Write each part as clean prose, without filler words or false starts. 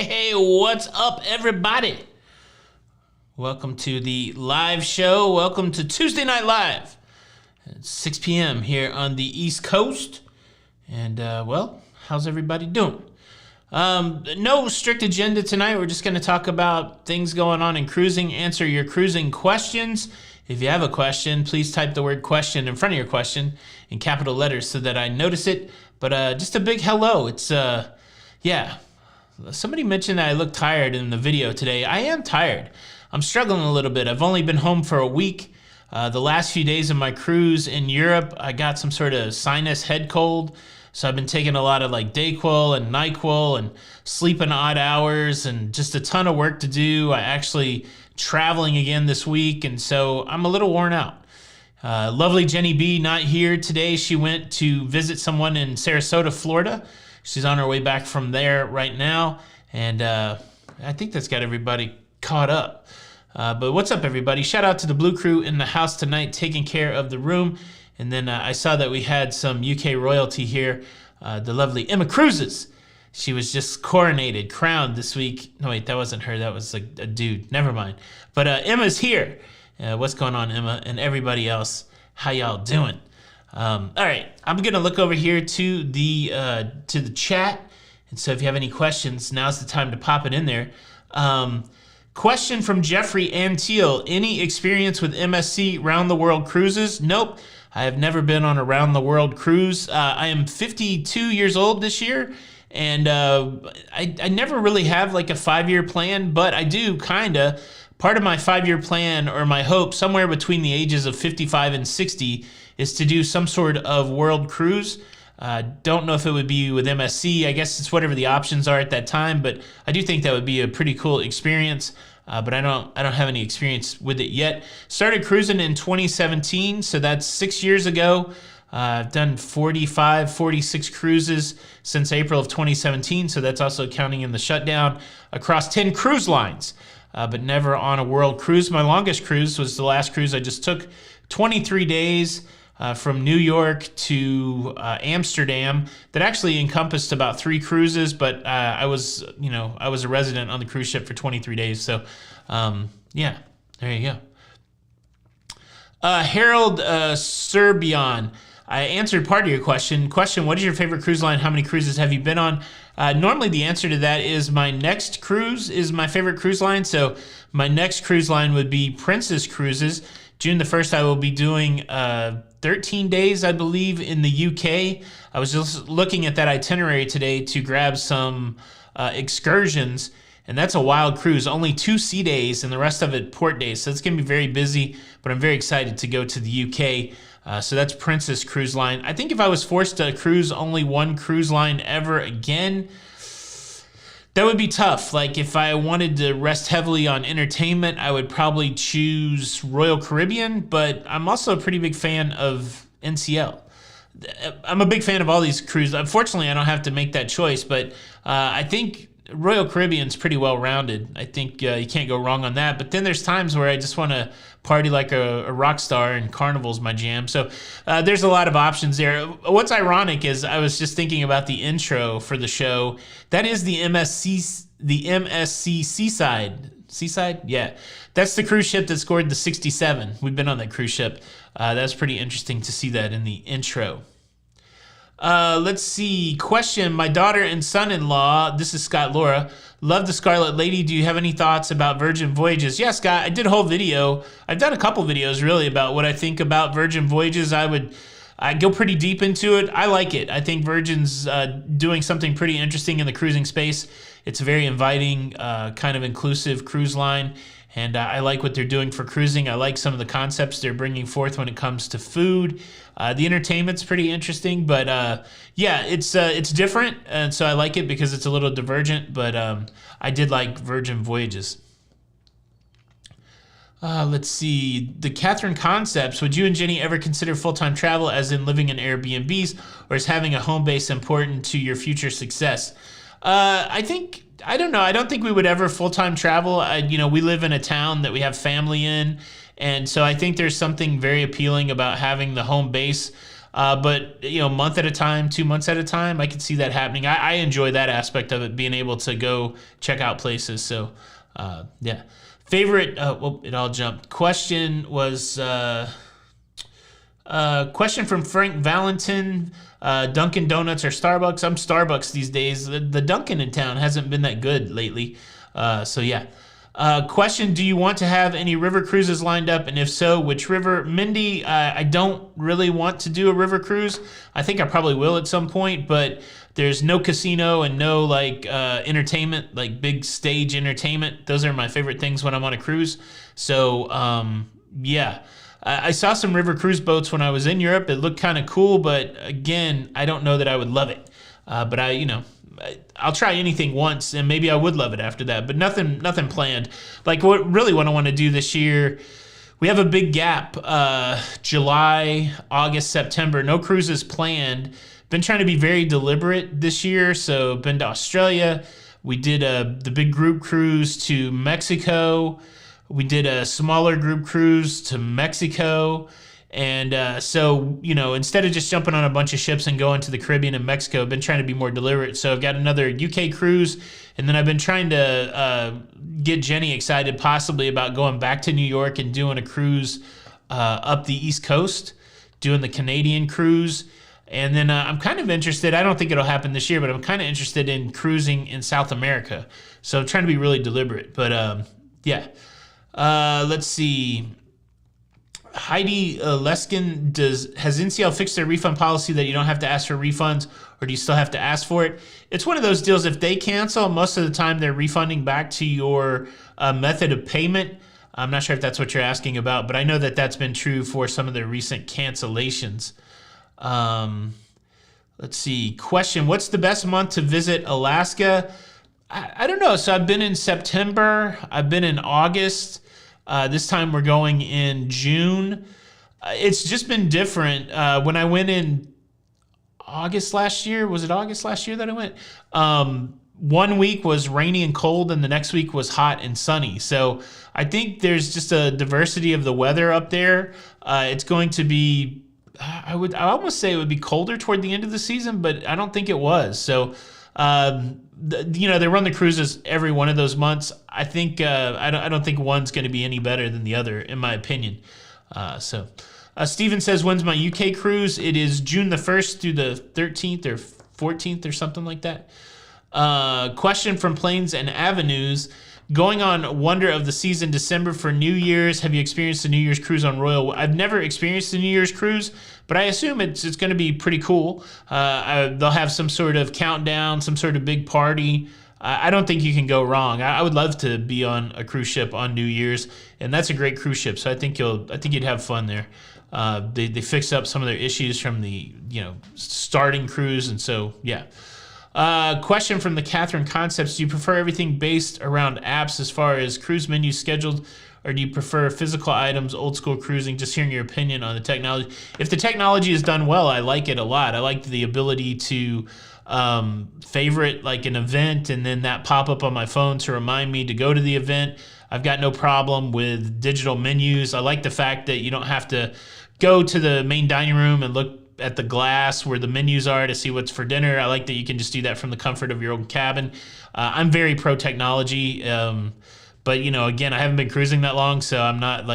Hey, what's up, everybody? Welcome to the live show. Welcome to Tuesday Night Live. It's 6 p.m. here on the East Coast. And, well, how's everybody doing? No strict agenda tonight. We're just going to talk about things going on in cruising, answer your cruising questions. If you have a question, please type the word question in front of your question in capital letters so that I notice it. But just a big hello. It's, yeah. Somebody mentioned that I look tired in the video today. I am tired. I'm struggling a little bit. I've only been home for a week. The last few days of my cruise in Europe, I got some sort of sinus head cold. So I've been taking a lot of like Dayquil and NyQuil and sleeping odd hours and just a ton of work to do. I actually traveling again this week, and so I'm a little worn out. Lovely Jenny B not here today. She went to visit someone in Sarasota, Florida. She's on her way back from there right now, and I think that's got everybody caught up. But what's up, everybody? Shout out to the Blue Crew in the house tonight, taking care of the room. And then I saw that we had some UK royalty here, the lovely Emma Cruises. She was just crowned this week. No, wait, that wasn't her. That was like a dude. Never mind. But Emma's here. What's going on, Emma, and everybody else? How y'all doing? All right, I'm gonna look over here to the chat, and so if you have any questions, now's the time to pop it in there. Question from Jeffrey Anteal: any experience with MSC round the world cruises? Nope, I have never been on a round the world cruise. I am 52 years old this year, and I never really have like a 5-year plan, but I do kinda. Part of my 5-year plan, or my hope, somewhere between the ages of 55 and 60, is to do some sort of world cruise. Don't know if it would be with MSC. I guess it's whatever the options are at that time, but I do think that would be a pretty cool experience. But I don't have any experience with it yet. Started cruising in 2017, so that's 6 years ago. I've done 46 cruises since April of 2017, so that's also counting in the shutdown, across 10 cruise lines. But never on a world cruise. My longest cruise was the last cruise I just took, 23 days from New York to Amsterdam. That actually encompassed about 3 cruises, but I was a resident on the cruise ship for 23 days. So, yeah, there you go. Harold Serbion, I answered part of your question. What is your favorite cruise line? How many cruises have you been on? Normally the answer to that is my next cruise is my favorite cruise line. So my next cruise line would be Princess Cruises. June the 1st, I will be doing 13 days, I believe, in the UK. I was just looking at that itinerary today to grab some excursions, and that's a wild cruise. Only 2 sea days and the rest of it port days. So it's going to be very busy, but I'm very excited to go to the UK. So that's Princess Cruise Line. I think if I was forced to cruise only one cruise line ever again, that would be tough. Like if I wanted to rest heavily on entertainment, I would probably choose Royal Caribbean, but I'm also a pretty big fan of NCL. I'm a big fan of all these cruises. Unfortunately, I don't have to make that choice, but I think Royal Caribbean's pretty well-rounded. I think you can't go wrong on that. But then there's times where I just want to party like a rock star, and Carnival's my jam. So there's a lot of options there. What's ironic is I was just thinking about the intro for the show. That is the MSC Seaside. Seaside? Yeah. That's the cruise ship that scored the 67. We've been on that cruise ship. That's pretty interesting to see that in the intro. Let's see. Question. My daughter and son-in-law, this is Scott Laura, love the Scarlet Lady. Do you have any thoughts about Virgin Voyages? Yeah, Scott, I did a whole video. I've done a couple videos really about what I think about Virgin Voyages. I go pretty deep into it. I like it. I think Virgin's doing something pretty interesting in the cruising space. It's a very inviting, kind of inclusive cruise line. And I like what they're doing for cruising. I like some of the concepts they're bringing forth when it comes to food. The entertainment's pretty interesting, but yeah, it's different, and so I like it because it's a little divergent. But I did like Virgin Voyages. Let's see. The Catherine Concepts. Would you and Jenny ever consider full-time travel, as in living in Airbnbs, or is having a home base important to your future success? I don't know. I don't think we would ever full-time travel. We live in a town that we have family in, and so I think there's something very appealing about having the home base. But month at a time, 2 months at a time, I could see that happening. I enjoy that aspect of it, being able to go check out places. So yeah. Favorite, well, it all jumped. Question was, question from Frank Valentin, Dunkin' Donuts or Starbucks? I'm Starbucks these days. The Dunkin' in town hasn't been that good lately. So yeah. Question, do you want to have any river cruises lined up? And if so, which river? Mindy, I don't really want to do a river cruise. I think I probably will at some point, but there's no casino and no entertainment, like big stage entertainment. Those are my favorite things when I'm on a cruise. So yeah. I saw some river cruise boats when I was in Europe. It looked kind of cool, but again, I don't know that I would love it. But I'll try anything once, and maybe I would love it after that. But nothing planned. Like what I want to do this year, we have a big gap. July, August, September. No cruises planned. Been trying to be very deliberate this year. So been to Australia. We did the big group cruise to Mexico. We did a smaller group cruise to Mexico. And so, instead of just jumping on a bunch of ships and going to the Caribbean and Mexico, I've been trying to be more deliberate. So I've got another UK cruise, and then I've been trying to get Jenny excited possibly about going back to New York and doing a cruise up the East Coast, doing the Canadian cruise. And then I'm kind of interested, I don't think it'll happen this year, but I'm kind of interested in cruising in South America. So I'm trying to be really deliberate. But yeah. Let's see. Heidi Leskin, has NCL fixed their refund policy that you don't have to ask for refunds, or do you still have to ask for it? It's one of those deals. If they cancel, most of the time they're refunding back to your method of payment. I'm not sure if that's what you're asking about, but I know that that's been true for some of their recent cancellations. Let's see. Question, what's the best month to visit Alaska? I don't know. So I've been in September. I've been in August. This time we're going in June. It's just been different. When I went in August last year, was it August last year that I went? 1 week was rainy and cold, and the next week was hot and sunny. So I think there's just a diversity of the weather up there. It's going to be, I almost say it would be colder toward the end of the season, but I don't think it was. So they run the cruises every one of those months. I think I don't think one's going to be any better than the other, in my opinion. Steven says, when's my UK cruise? It is June the 1st through the 13th or 14th or something like that. Question from Plains and Avenues. Going on Wonder of the Season December for New Year's, have you experienced a New Year's cruise on Royal? I've never experienced a New Year's cruise, but I assume it's going to be pretty cool. They'll have some sort of countdown, some sort of big party. I don't think you can go wrong. I would love to be on a cruise ship on New Year's, and that's a great cruise ship. So I think you'd have fun there. They fixed up some of their issues from the starting cruise, and so yeah. Question from the Catherine Concepts. Do you prefer everything based around apps as far as cruise menus scheduled, or do you prefer physical items, old school cruising? Just hearing your opinion on the technology. If the technology is done well, I like it a lot. I like the ability to favorite like an event and then that pop up on my phone to remind me to go to the event. I've got no problem with digital menus. I like the fact that you don't have to go to the main dining room and look at the glass where the menus are to see what's for dinner. I like that you can just do that from the comfort of your own cabin. I'm very pro technology, but again, I haven't been cruising that long, so I'm not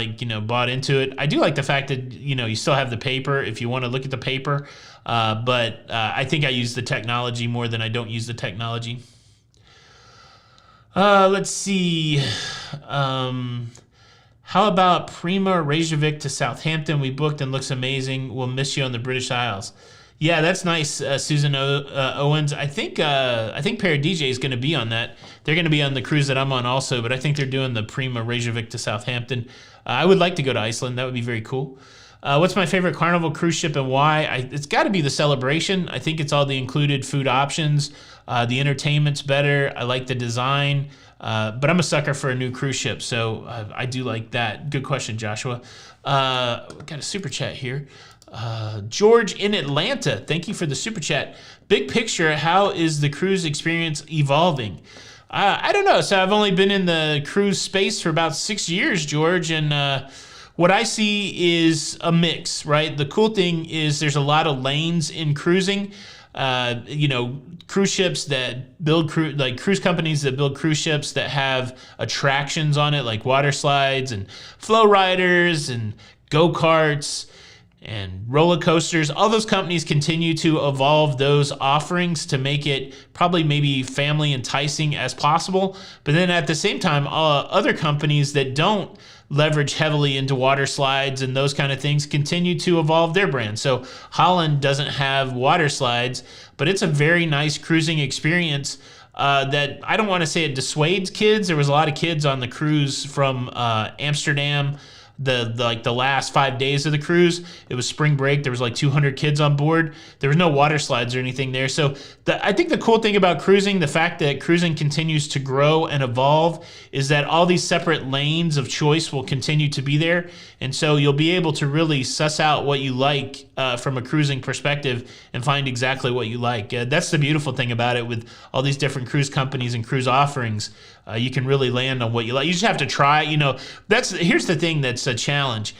bought into it. I do like the fact that you still have the paper if you want to look at the paper, but I think I use the technology more than I don't use the technology. Let's see. How about Prima Reykjavik to Southampton? We booked and looks amazing. We'll miss you on the British Isles. Yeah, that's nice, Susan Owens. I think Paradj is going to be on that. They're going to be on the cruise that I'm on also, but I think they're doing the Prima Reykjavik to Southampton. I would like to go to Iceland. That would be very cool. What's my favorite Carnival cruise ship and why? It's got to be the Celebration. I think it's all the included food options. The entertainment's better. I like the design. But I'm a sucker for a new cruise ship, so I do like that. Good question, Joshua. Got a super chat here. George in Atlanta, thank you for the super chat. Big picture, how is the cruise experience evolving? I don't know. So I've only been in the cruise space for about 6 years, George, and What I see is a mix, right? The cool thing is there's a lot of lanes in cruising. Cruise ships that build cruise companies that build cruise ships that have attractions on it, like water slides and flow riders and go-karts and roller coasters. All those companies continue to evolve those offerings to make it probably maybe family enticing as possible. But then at the same time, other companies that don't leverage heavily into water slides and those kind of things continue to evolve their brand. So Holland doesn't have water slides, but it's a very nice cruising experience that I don't want to say it dissuades kids. There was a lot of kids on the cruise from Amsterdam. The last 5 days of the cruise, it was spring break. There was like 200 kids on board. There was no water slides or anything there. So I think the cool thing about cruising, the fact that cruising continues to grow and evolve, is that all these separate lanes of choice will continue to be there. And so you'll be able to really suss out what you like from a cruising perspective and find exactly what you like. That's the beautiful thing about it with all these different cruise companies and cruise offerings. You can really land on what you like. You just have to try. Here's the thing that's a challenge.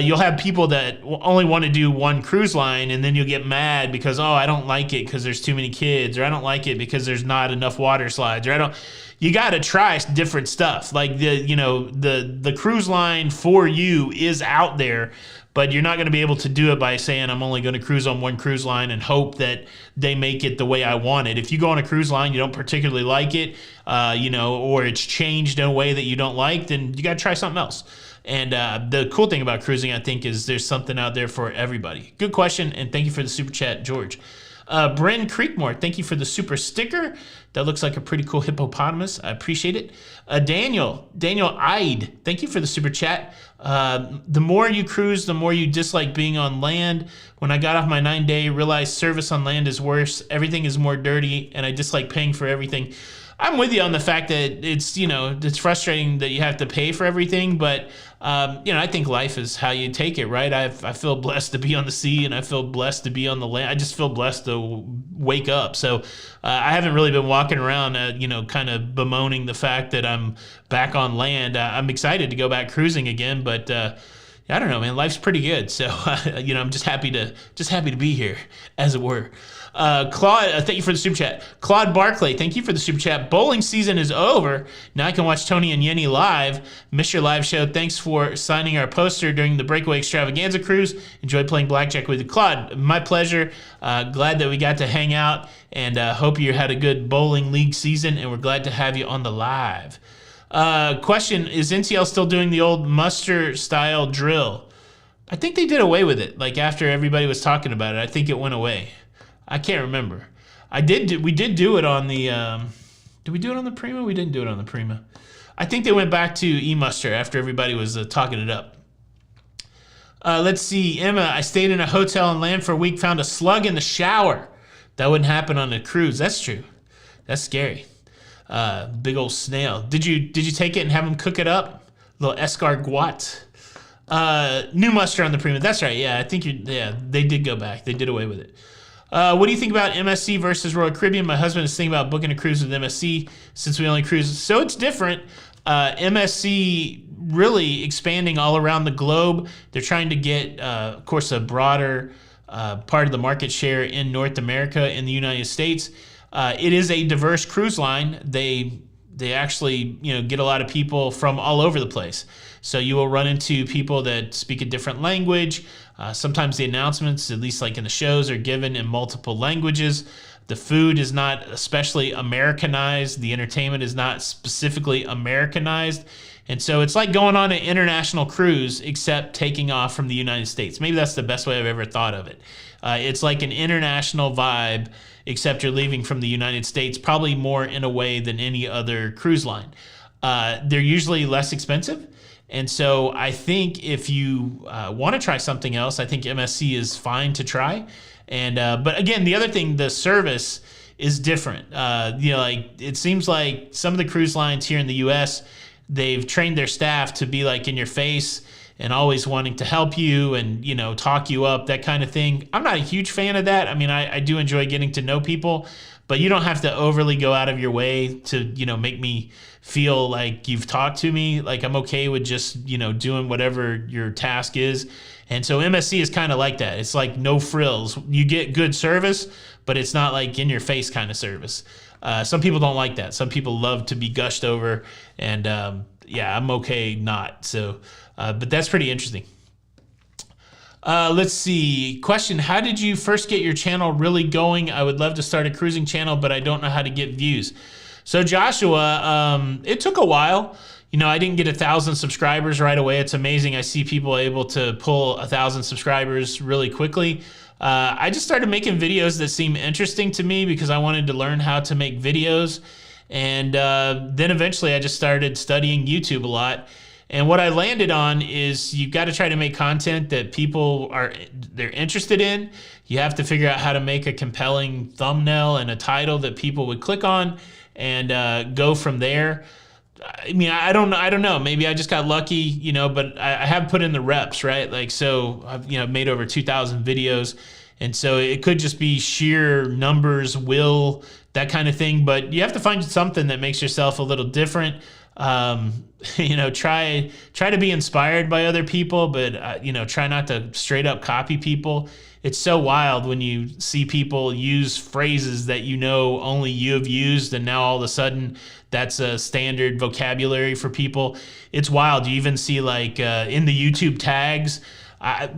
You'll have people that only want to do one cruise line, and then you'll get mad because, I don't like it because there's too many kids, or I don't like it because there's not enough water slides, or you got to try different stuff. Like the cruise line for you is out there, but you're not going to be able to do it by saying I'm only going to cruise on one cruise line and hope that they make it the way I want it. If you go on a cruise line, you don't particularly like it, or it's changed in a way that you don't like, then you got to try something else. And the cool thing about cruising, I think, is there's something out there for everybody. Good question, and thank you for the super chat, George. Bryn Creekmore, thank you for the super sticker. That looks like a pretty cool hippopotamus. I appreciate it. Daniel Ide, thank you for the super chat. The more you cruise, the more you dislike being on land. When I got off my 9-day, realized service on land is worse. Everything is more dirty, and I dislike paying for everything. I'm with you on the fact that it's frustrating that you have to pay for everything, but I think life is how you take it, right? I feel blessed to be on the sea, and I feel blessed to be on the land. I just feel blessed to wake up. So I haven't really been walking around, kind of bemoaning the fact that I'm back on land. I'm excited to go back cruising again, but I don't know, man. Life's pretty good, so I'm just happy to be here, as it were. Claude, thank you for the super chat. Claude Barclay, thank you for the super chat. Bowling season is over. Now I can watch Tony and Yenny live. Miss your live show. Thanks for signing our poster during the Breakaway Extravaganza cruise. Enjoy playing blackjack with you. Claude, my pleasure. Glad that we got to hang out, and hope you had a good bowling league season, and we're glad to have you on the live. Question, is NCL still doing the old muster style drill? I think they did away with it. Like after everybody was talking about it, I think it went away. I can't remember. We did do it on the, did we do it on the Prima? We didn't do it on the Prima. I think they went back to E-Muster after everybody was talking it up. Let's see, Emma, I stayed in a hotel and land for a week, found a slug in the shower. That wouldn't happen on a cruise. That's true. That's scary. Big old snail. Did you take it and have them cook it up? Little escargot. New muster on the Prima. That's right. Yeah, I think they did go back. They did away with it. What do you think about MSC versus Royal Caribbean? My husband is thinking about booking a cruise with MSC since we only cruise. So it's different. MSC really expanding all around the globe. They're trying to get, of course, a broader part of the market share in North America, in the United States. It is a diverse cruise line. They actually get a lot of people from all over the place. So you will run into people that speak a different language. Sometimes the announcements, at least like in the shows, are given in multiple languages. The food is not especially Americanized. The entertainment is not specifically Americanized. And so it's like going on an international cruise, except taking off from the United States. Maybe that's the best way I've ever thought of it. It's like an international vibe, except you're leaving from the United States, probably more in a way than any other cruise line. They're usually less expensive. And so I think if you want to try something else, I think MSC is fine to try. And but again, the other thing, the service is different. It seems like some of the cruise lines here in the U.S., they've trained their staff to be like in your face and always wanting to help you and, talk you up, that kind of thing. I'm not a huge fan of that. I mean, I do enjoy getting to know people, but you don't have to overly go out of your way to, you know, make me feel like you've talked to me. Like, I'm okay with just, you know, doing whatever your task is. And so MSC is kind of like that. It's like no frills. You get good service, but it's not like in your face kind of service. Some people don't like that. Some people love to be gushed over, and yeah, I'm okay not. So, but that's pretty interesting. Let's see. Question: how did you first get your channel really going? I would love to start a cruising channel, but I don't know how to get views. So Joshua, it took a while. You know, I didn't get 1,000 subscribers right away. It's amazing. I see people able to pull 1,000 subscribers really quickly. I just started making videos that seem interesting to me because I wanted to learn how to make videos. And then eventually I just started studying YouTube a lot. And what I landed on is you've got to try to make content that they're interested in. You have to figure out how to make a compelling thumbnail and a title that people would click on, and go from there. I mean, I don't know. Maybe I just got lucky, you know, but I have put in the reps, right? Like, so I've, you know, made over 2,000 videos. And so it could just be sheer numbers, will, that kind of thing. But you have to find something that makes yourself a little different. You know, try to be inspired by other people, but, you know, try not to straight up copy people. It's so wild when you see people use phrases that, you know, only you have used, and now all of a sudden that's a standard vocabulary for people. It's wild. You even see, like, in the YouTube tags,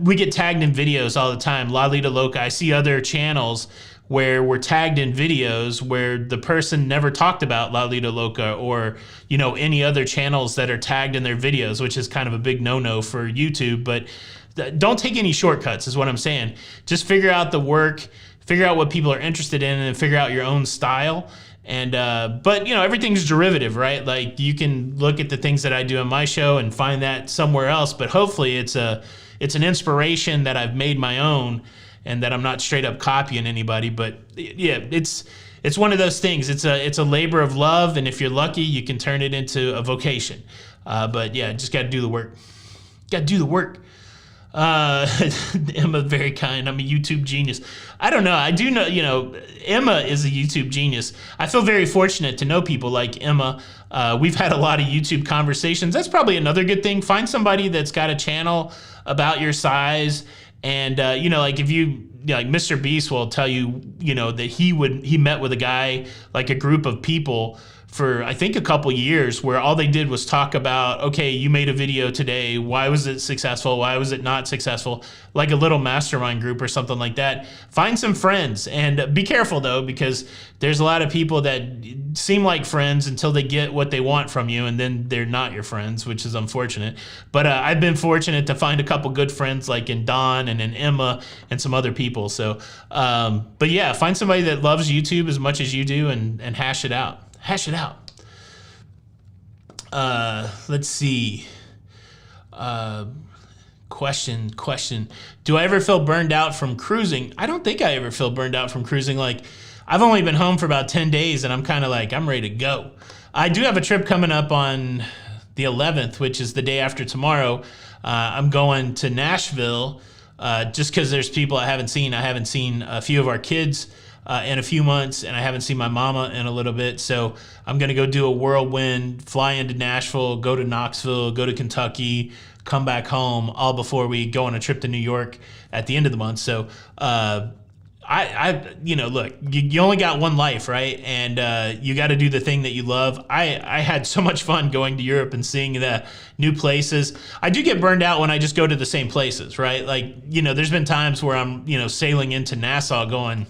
we get tagged in videos all the time. Lalita Loca. I see other channels where we're tagged in videos where the person never talked about Lalita Loca, or, you know, any other channels that are tagged in their videos, which is kind of a big no-no for YouTube. But don't take any shortcuts is what I'm saying. Just figure out the work, figure out what people are interested in, and figure out your own style. And but, you know, everything's derivative, right? Like, you can look at the things that I do on my show and find that somewhere else, but hopefully it's an inspiration that I've made my own, and that I'm not straight up copying anybody. But yeah, it's one of those things. It's a labor of love, and if you're lucky, you can turn it into a vocation. But yeah, just got to do the work. Got to do the work. Emma, very kind. I'm a YouTube genius. I don't know. I do know, you know, Emma is a YouTube genius. I feel very fortunate to know people like Emma. We've had a lot of YouTube conversations. That's probably another good thing. Find somebody that's got a channel about your size. And, you know, like, if you, like, Mr. Beast will tell you, you know, that he met with a guy, like a group of people for, I think, a couple years, where all they did was talk about, okay, you made a video today. Why was it successful? Why was it not successful? Like a little mastermind group or something like that. Find some friends, and be careful though, because there's a lot of people that seem like friends until they get what they want from you, and then they're not your friends, which is unfortunate. But I've been fortunate to find a couple good friends, like in Don and in Emma and some other people. So, but yeah, find somebody that loves YouTube as much as you do, and hash it out. Hash it out. Let's see. Question. Do I ever feel burned out from cruising? I don't think I ever feel burned out from cruising. Like, I've only been home for about 10 days, and I'm kind of like, I'm ready to go. I do have a trip coming up on the 11th, which is the day after tomorrow. I'm going to Nashville just because there's people I haven't seen. I haven't seen a few of our kids in a few months, and I haven't seen my mama in a little bit. So I'm going to go do a whirlwind, fly into Nashville, go to Knoxville, go to Kentucky, come back home, all before we go on a trip to New York at the end of the month. So you know, look, you only got one life, right? And you got to do the thing that you love. I had so much fun going to Europe and seeing the new places. I do get burned out when I just go to the same places, right? Like, you know, there's been times where I'm, you know, sailing into Nassau going,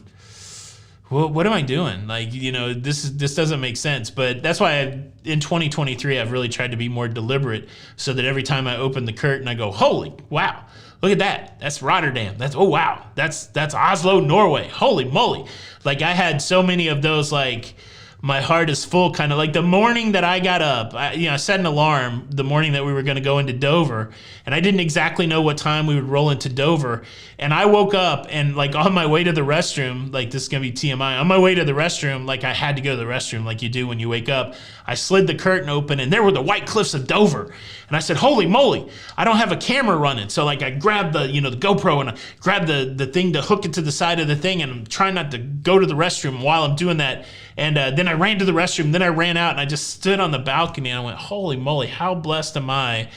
well, what am I doing? Like, you know, this doesn't make sense. But that's why in 2023, I've really tried to be more deliberate, so that every time I open the curtain, I go, holy, wow, look at that. That's Rotterdam. Oh, wow. That's Oslo, Norway. Holy moly. Like, I had so many of those, like, my heart is full. Kind of like the morning that I got up, I set an alarm the morning that we were going to go into Dover, and I didn't exactly know what time we would roll into Dover. And I woke up and like on my way to the restroom, like this is going to be TMI, on my way to the restroom, like I had to go to the restroom like you do when you wake up. I slid the curtain open and there were the White Cliffs of Dover. And I said, holy moly, I don't have a camera running. So like I grabbed the GoPro and I grabbed the thing to hook it to the side of the thing, and I'm trying not to go to the restroom while I'm doing that. And then I ran to the restroom, then I ran out and I just stood on the balcony and I went, holy moly, how blessed am I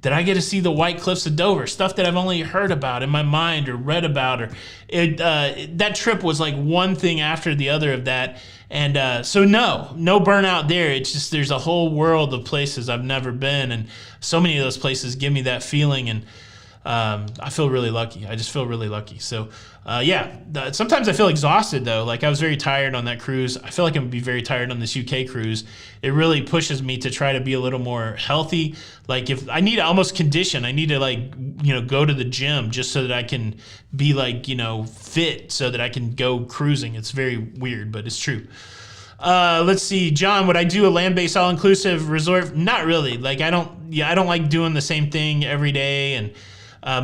that I get to see the White Cliffs of Dover, stuff that I've only heard about in my mind or read about. Or that trip was like one thing after the other of that. And so no burnout there. It's just there's a whole world of places I've never been, and so many of those places give me that feeling, and I feel really lucky. I just feel really lucky. So sometimes I feel exhausted though. Like I was very tired on that cruise. I feel like I'm gonna be very tired on this UK cruise. It really pushes me to try to be a little more healthy. Like if I need to almost condition, I need to go to the gym just so that I can be fit so that I can go cruising. It's very weird, but it's true. Let's see, John, would I do a land-based all-inclusive resort? Not really. Like I don't like doing the same thing every day, and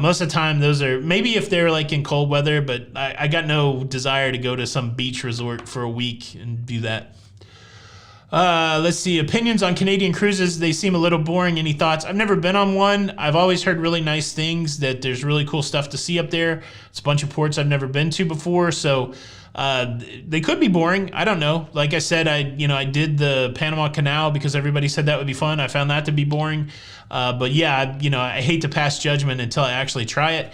most of the time those are maybe if they're like in cold weather, but I got no desire to go to some beach resort for a week and do that. Let's see, opinions on Canadian cruises. They seem a little boring. Any thoughts? I've never been on one. I've always heard really nice things, that there's really cool stuff to see up there. It's a bunch of ports I've never been to before, so they could be boring. I don't know. Like I said, I did the Panama Canal because everybody said that would be fun. I found that to be boring. But yeah, I hate to pass judgment until I actually try it.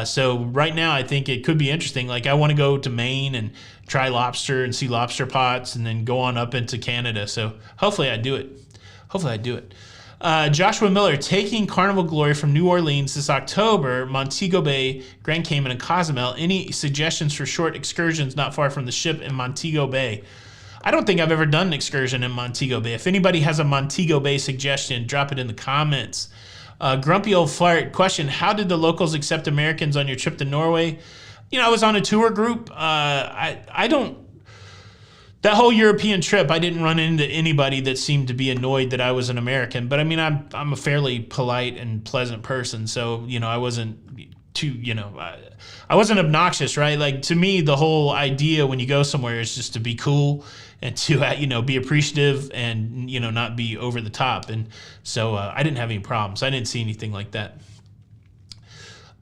So right now I think it could be interesting. Like I want to go to Maine and try lobster and see lobster pots and then go on up into Canada. So hopefully I do it. Joshua Miller, taking Carnival Glory from New Orleans this October, Montego Bay, Grand Cayman, and Cozumel. Any suggestions for short excursions not far from the ship in Montego Bay? I don't think I've ever done an excursion in Montego Bay. If anybody has a Montego Bay suggestion, drop it in the comments. Grumpy Old Fart, question, how did the locals accept Americans on your trip to Norway? I was on a tour group. That whole European trip, I didn't run into anybody that seemed to be annoyed that I was an American. But I mean, I'm a fairly polite and pleasant person, so I wasn't too, I wasn't obnoxious, right? Like to me, the whole idea when you go somewhere is just to be cool and to be appreciative and not be over the top. And so I didn't have any problems. I didn't see anything like that.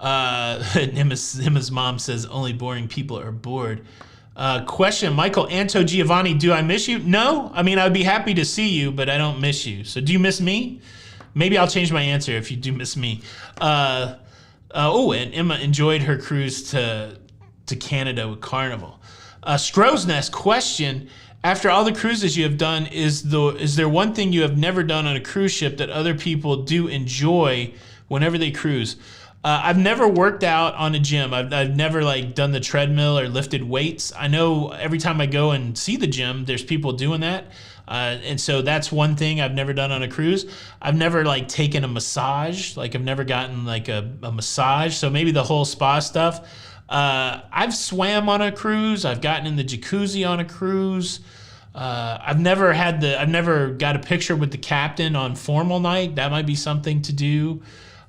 Emma's mom says only boring people are bored. Question, Michael Anto Giovanni, do I miss you? No, I mean, I'd be happy to see you, but I don't miss you. So do you miss me? Maybe I'll change my answer if you do miss me. And Emma enjoyed her cruise to Canada with Carnival. Scrow's Nest, question, after all the cruises you have done, is there one thing you have never done on a cruise ship that other people do enjoy whenever they cruise? I've never worked out on a gym. I've never done the treadmill or lifted weights. I know every time I go and see the gym, there's people doing that. And so that's one thing I've never done on a cruise. I've never taken a massage. I've never gotten a massage. So maybe the whole spa stuff. I've swam on a cruise. I've gotten in the jacuzzi on a cruise. I've never got a picture with the captain on formal night. That might be something to do.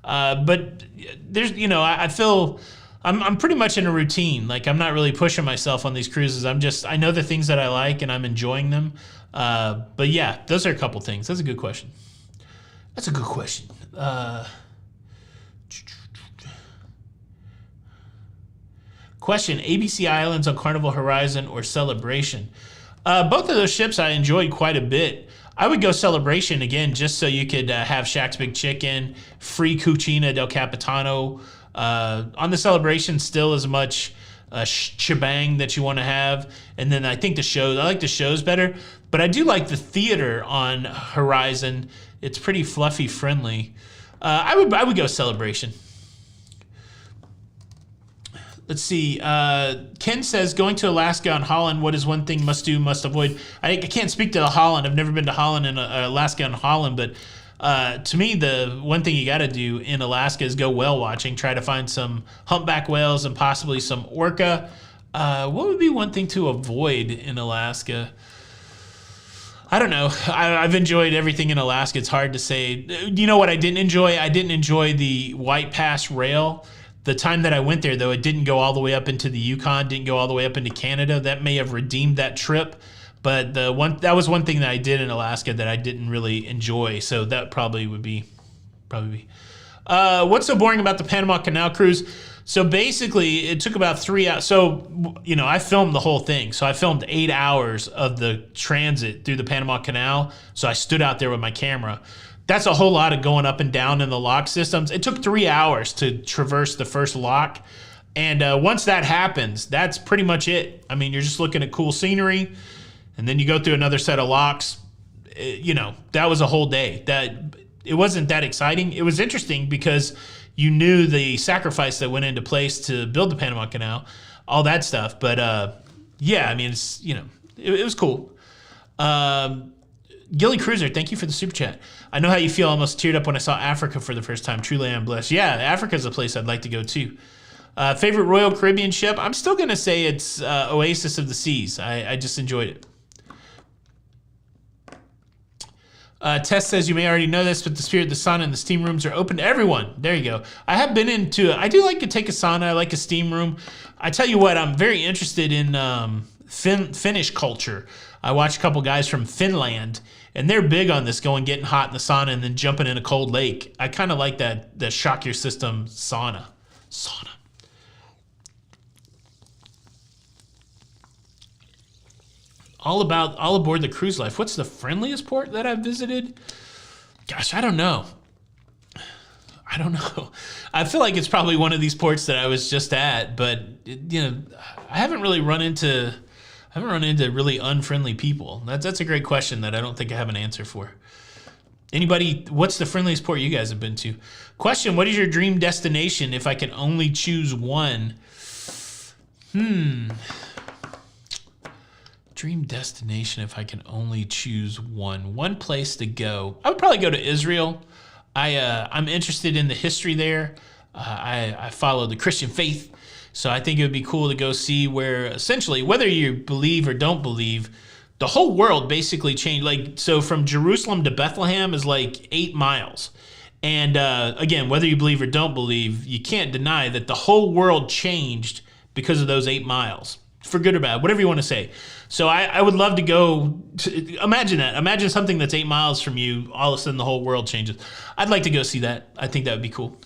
But there's, I feel I'm pretty much in a routine. I'm not really pushing myself on these cruises. I know the things that I like and I'm enjoying them. But yeah, those are a couple things. That's a good question. Question, ABC Islands on Carnival Horizon or Celebration? Both of those ships I enjoyed quite a bit. I would go Celebration again just so you could have Shaq's Big Chicken, free Cucina del Capitano. On the Celebration, still as much shebang that you want to have. And then I think I like the shows better. But I do like the theater on Horizon. It's pretty fluffy friendly. I would go Celebration. Let's see. Ken says, going to Alaska and Holland, what is one thing must do, must avoid? I can't speak to Holland. I've never been to Holland and Alaska and Holland, but to me, the one thing you got to do in Alaska is go whale watching. Try to find some humpback whales and possibly some orca. What would be one thing to avoid in Alaska? I don't know. I've enjoyed everything in Alaska. It's hard to say. You know what I didn't enjoy? I didn't enjoy the White Pass Rail. The time that I went there, though, it didn't go all the way up into the Yukon, didn't go all the way up into Canada. That may have redeemed that trip. But that was one thing that I did in Alaska that I didn't really enjoy. So that probably would be. What's so boring about the Panama Canal cruise? So basically, it took about 3 hours. So, I filmed the whole thing. So I filmed 8 hours of the transit through the Panama Canal. So I stood out there with my camera. That's a whole lot of going up and down in the lock systems. It took 3 hours to traverse the first lock. And once that happens, that's pretty much it. I mean, you're just looking at cool scenery. And then you go through another set of locks. That was a whole day. It wasn't that exciting. It was interesting because you knew the sacrifice that went into place to build the Panama Canal, all that stuff. But yeah, I mean, it was cool. Gilly Cruiser, thank you for the super chat. I know how you feel. Almost teared up when I saw Africa for the first time. Truly, I'm blessed. Yeah, Africa's a place I'd like to go to. Favorite Royal Caribbean ship? I'm still gonna say it's Oasis of the Seas. I just enjoyed it. Tess says you may already know this, but the Spirit, the sauna, and the steam rooms are open to everyone. There you go. I have been into it. I do like to take a sauna. I like a steam room. I tell you what, I'm very interested in Finnish culture. I watch a couple guys from Finland, and they're big on this, getting hot in the sauna and then jumping in a cold lake. I kind of like that shock your system sauna. All aboard the cruise life. What's the friendliest port that I've visited? Gosh, I don't know. I feel like it's probably one of these ports that I was just at, but I haven't really run into really unfriendly people. That's a great question that I don't think I have an answer for. Anybody, what's the friendliest port you guys have been to? Question, what is your dream destination if I can only choose one? Dream destination if I can only choose one place to go. I would probably go to Israel. I'm interested in the history there. I follow the Christian faith, so I think it would be cool to go see where essentially, whether you believe or don't believe, the whole world basically changed. So from Jerusalem to Bethlehem is 8 miles. And again, whether you believe or don't believe, you can't deny that the whole world changed because of those 8 miles, for good or bad, whatever you want to say. So I would love to go. Imagine that. Imagine something that's 8 miles from you. All of a sudden, the whole world changes. I'd like to go see that. I think that would be cool.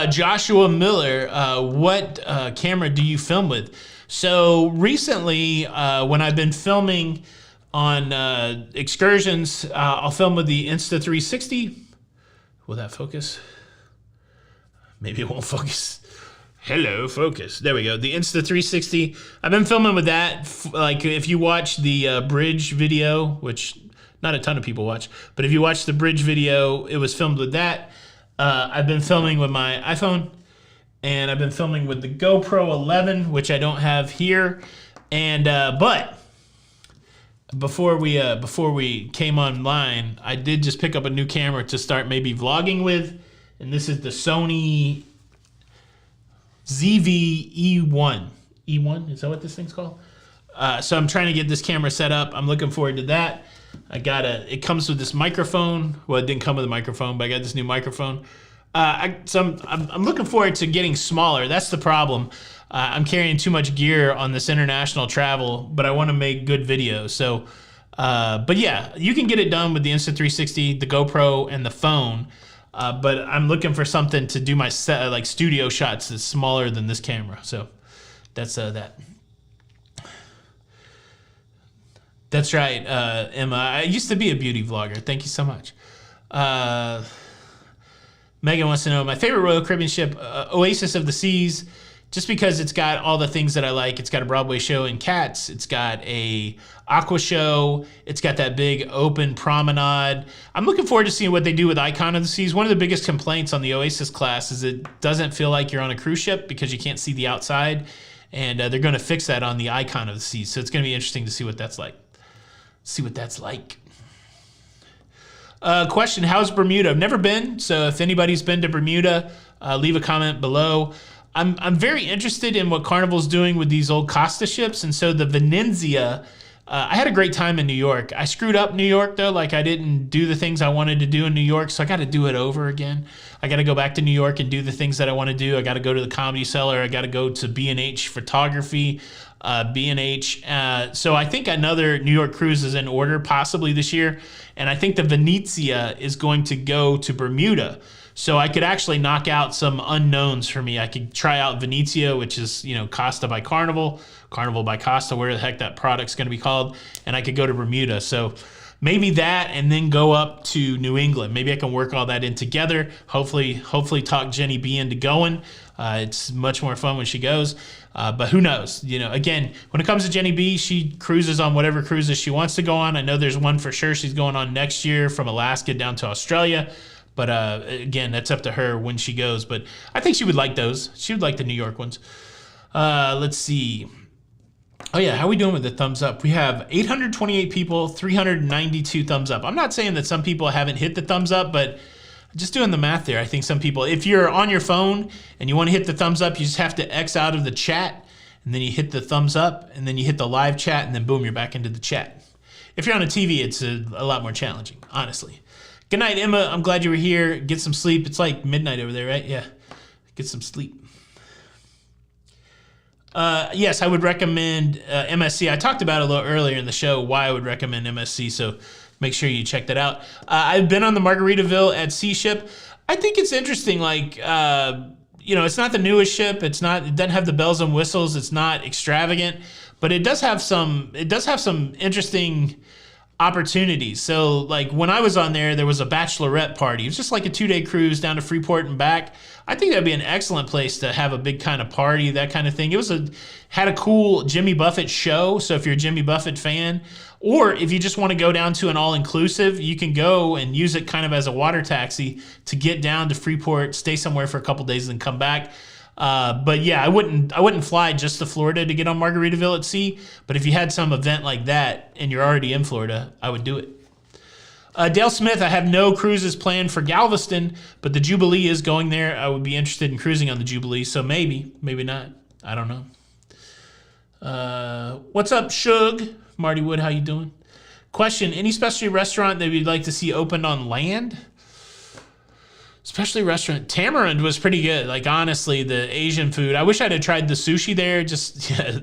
Joshua Miller, what camera do you film with? So recently, when I've been filming on excursions, I'll film with the Insta360. Will that focus? Maybe it won't focus. Hello, focus. There we go. The Insta360. I've been filming with that. If you watch the bridge video, which not a ton of people watch, but if you watch the bridge video, it was filmed with that. I've been filming with my iPhone, and I've been filming with the GoPro 11, which I don't have here. And but before we came online, I did just pick up a new camera to start maybe vlogging with, and this is the Sony ZV-E1. E1, is that what this thing's called? So I'm trying to get this camera set up. I'm looking forward to that. It comes with this microphone. Well, it didn't come with a microphone, but I got this new microphone. I'm looking forward to getting smaller. That's the problem. I'm carrying too much gear on this international travel, but I want to make good videos. So, but yeah, you can get it done with the Insta360, the GoPro, and the phone. But I'm looking for something to do my studio shots that's smaller than this camera. So that's that. That's right, Emma. I used to be a beauty vlogger. Thank you so much. Megan wants to know my favorite Royal Caribbean ship, Oasis of the Seas, just because it's got all the things that I like. It's got a Broadway show in Cats. It's got a aqua show. It's got that big open promenade. I'm looking forward to seeing what they do with Icon of the Seas. One of the biggest complaints on the Oasis class is it doesn't feel like you're on a cruise ship because you can't see the outside. And they're going to fix that on the Icon of the Seas. So it's going to be interesting to see what that's like. Question, how's Bermuda? I've never been, so if anybody's been to Bermuda, leave a comment below. I'm very interested in what Carnival's doing with these old Costa ships, and so the Venezia I had a great time in New York. I screwed up New York, though. Like, I didn't do the things I wanted to do in New York, so I got to do it over again. I got to go back to New York and do the things that I want to do. I got to go to the Comedy Cellar. I got to go to B&H Photography, B&H. So I think another New York cruise is in order, possibly this year. And I think the Venezia is going to go to Bermuda. So I could actually knock out some unknowns for me. I could try out Venezia, which is, Costa by Carnival, Carnival by Costa, where the heck that product's going to be called. And I could go to Bermuda. So maybe that, and then go up to New England. Maybe I can work all that in together. Hopefully talk Jenny B into going. It's much more fun when she goes. But who knows? Again, when it comes to Jenny B, she cruises on whatever cruises she wants to go on. I know there's one for sure she's going on next year from Alaska down to Australia. But again, that's up to her when she goes. But I think she would like those. She would like the New York ones. Let's see. Oh, yeah. How are we doing with the thumbs up? We have 828 people, 392 thumbs up. I'm not saying that some people haven't hit the thumbs up, but just doing the math there, I think some people, if you're on your phone and you want to hit the thumbs up, you just have to X out of the chat, and then you hit the thumbs up, and then you hit the live chat, and then boom, you're back into the chat. If you're on a TV, it's a lot more challenging, honestly. Good night, Emma. I'm glad you were here. Get some sleep. It's like midnight over there, right? Yeah. Get some sleep. Yes, I would recommend MSC. I talked about it a little earlier in the show why I would recommend MSC, so make sure you check that out. I've been on the Margaritaville at Sea Ship. I think it's interesting. Like, it's not the newest ship. It doesn't have the bells and whistles. It's not extravagant, but it does have some interesting opportunities. So like when I was on there was a bachelorette party. It was just like a 2-day cruise down to Freeport and back. I think that'd be an excellent place to have a big kind of party, that kind of thing. Had a cool Jimmy Buffett show. So if you're a Jimmy Buffett fan, or if you just want to go down to an all-inclusive, you can go and use it kind of as a water taxi to get down to Freeport, stay somewhere for a couple days, and come back. But yeah, I wouldn't fly just to Florida to get on Margaritaville at sea. But if you had some event like that and you're already in Florida, I would do it. Dale Smith, I have no cruises planned for Galveston, but the Jubilee is going there. I would be interested in cruising on the Jubilee, so maybe not. I don't know. What's up, Shug? Marty Wood, how you doing? Question, any specialty restaurant that you'd like to see opened on land? Especially restaurant. Tamarind was pretty good. Like, honestly, the Asian food. I wish I'd have tried the sushi there.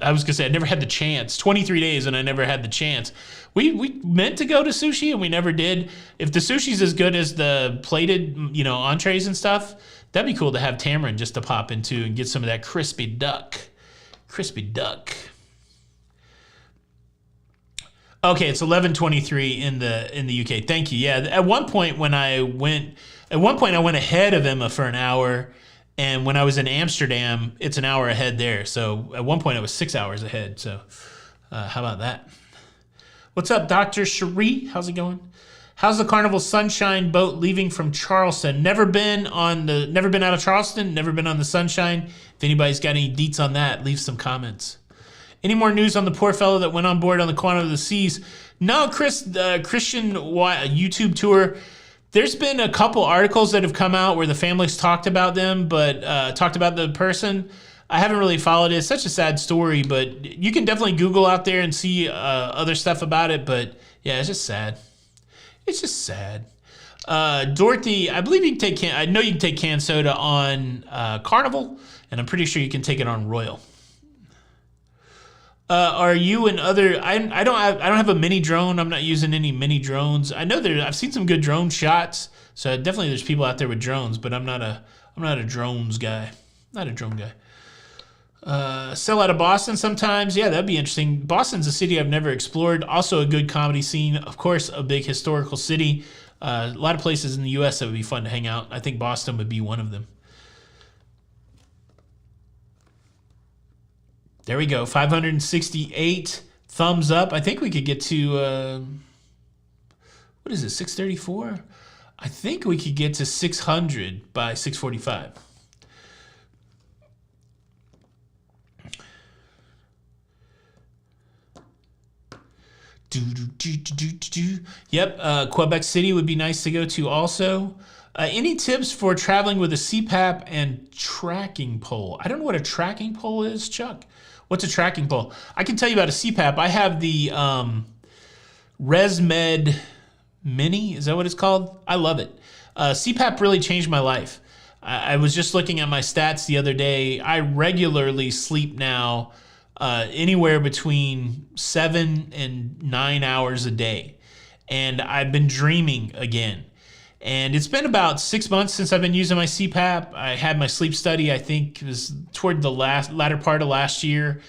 I was going to say, I never had the chance. 23 days and I never had the chance. We meant to go to sushi and we never did. If the sushi's as good as the plated, entrees and stuff, that'd be cool to have Tamarind just to pop into and get some of that crispy duck. Crispy duck. Okay, it's 11:23 in the UK. Thank you. Yeah, at one point I went ahead of Emma for an hour, and when I was in Amsterdam, it's an hour ahead there. So at one point I was 6 hours ahead. So how about that? What's up, Dr. Cherie? How's it going? How's the Carnival Sunshine boat leaving from Charleston? Never been out of Charleston. Never been on the Sunshine. If anybody's got any deets on that, leave some comments. Any more news on the poor fellow that went on board on the Quantum of the Seas? No, Chris, Christian YouTube tour. There's been a couple articles that have come out where the families talked about them, but talked about the person. I haven't really followed it. It's such a sad story, but you can definitely Google out there and see other stuff about it. But yeah, it's just sad. It's just sad. Dorothy, I believe you can take I know you can take canned soda on Carnival, and I'm pretty sure you can take it on Royal. Are you and other? I don't have a mini drone. I'm not using any mini drones. I know I've seen some good drone shots. So definitely there's people out there with drones, but I'm not a drones guy. Not a drone guy. Sell out of Boston sometimes. Yeah, that'd be interesting. Boston's a city I've never explored. Also a good comedy scene. Of course, a big historical city. A lot of places in the U.S. that would be fun to hang out. I think Boston would be one of them. There we go, 568 thumbs up. I think we could get to, what is it, 634? I think we could get to 600 by 645. Yep, Quebec City would be nice to go to also. Any tips for traveling with a CPAP and tracking pole? I don't know what a tracking pole is, Chuck. What's a tracking pole? I can tell you about a CPAP. I have the ResMed Mini. Is that what it's called? I love it. CPAP really changed my life. I was just looking at my stats the other day. I regularly sleep now anywhere between 7 and 9 hours a day. And I've been dreaming again. And it's been about 6 months since I've been using my CPAP. I had my sleep study, I think it was toward the latter part of last year.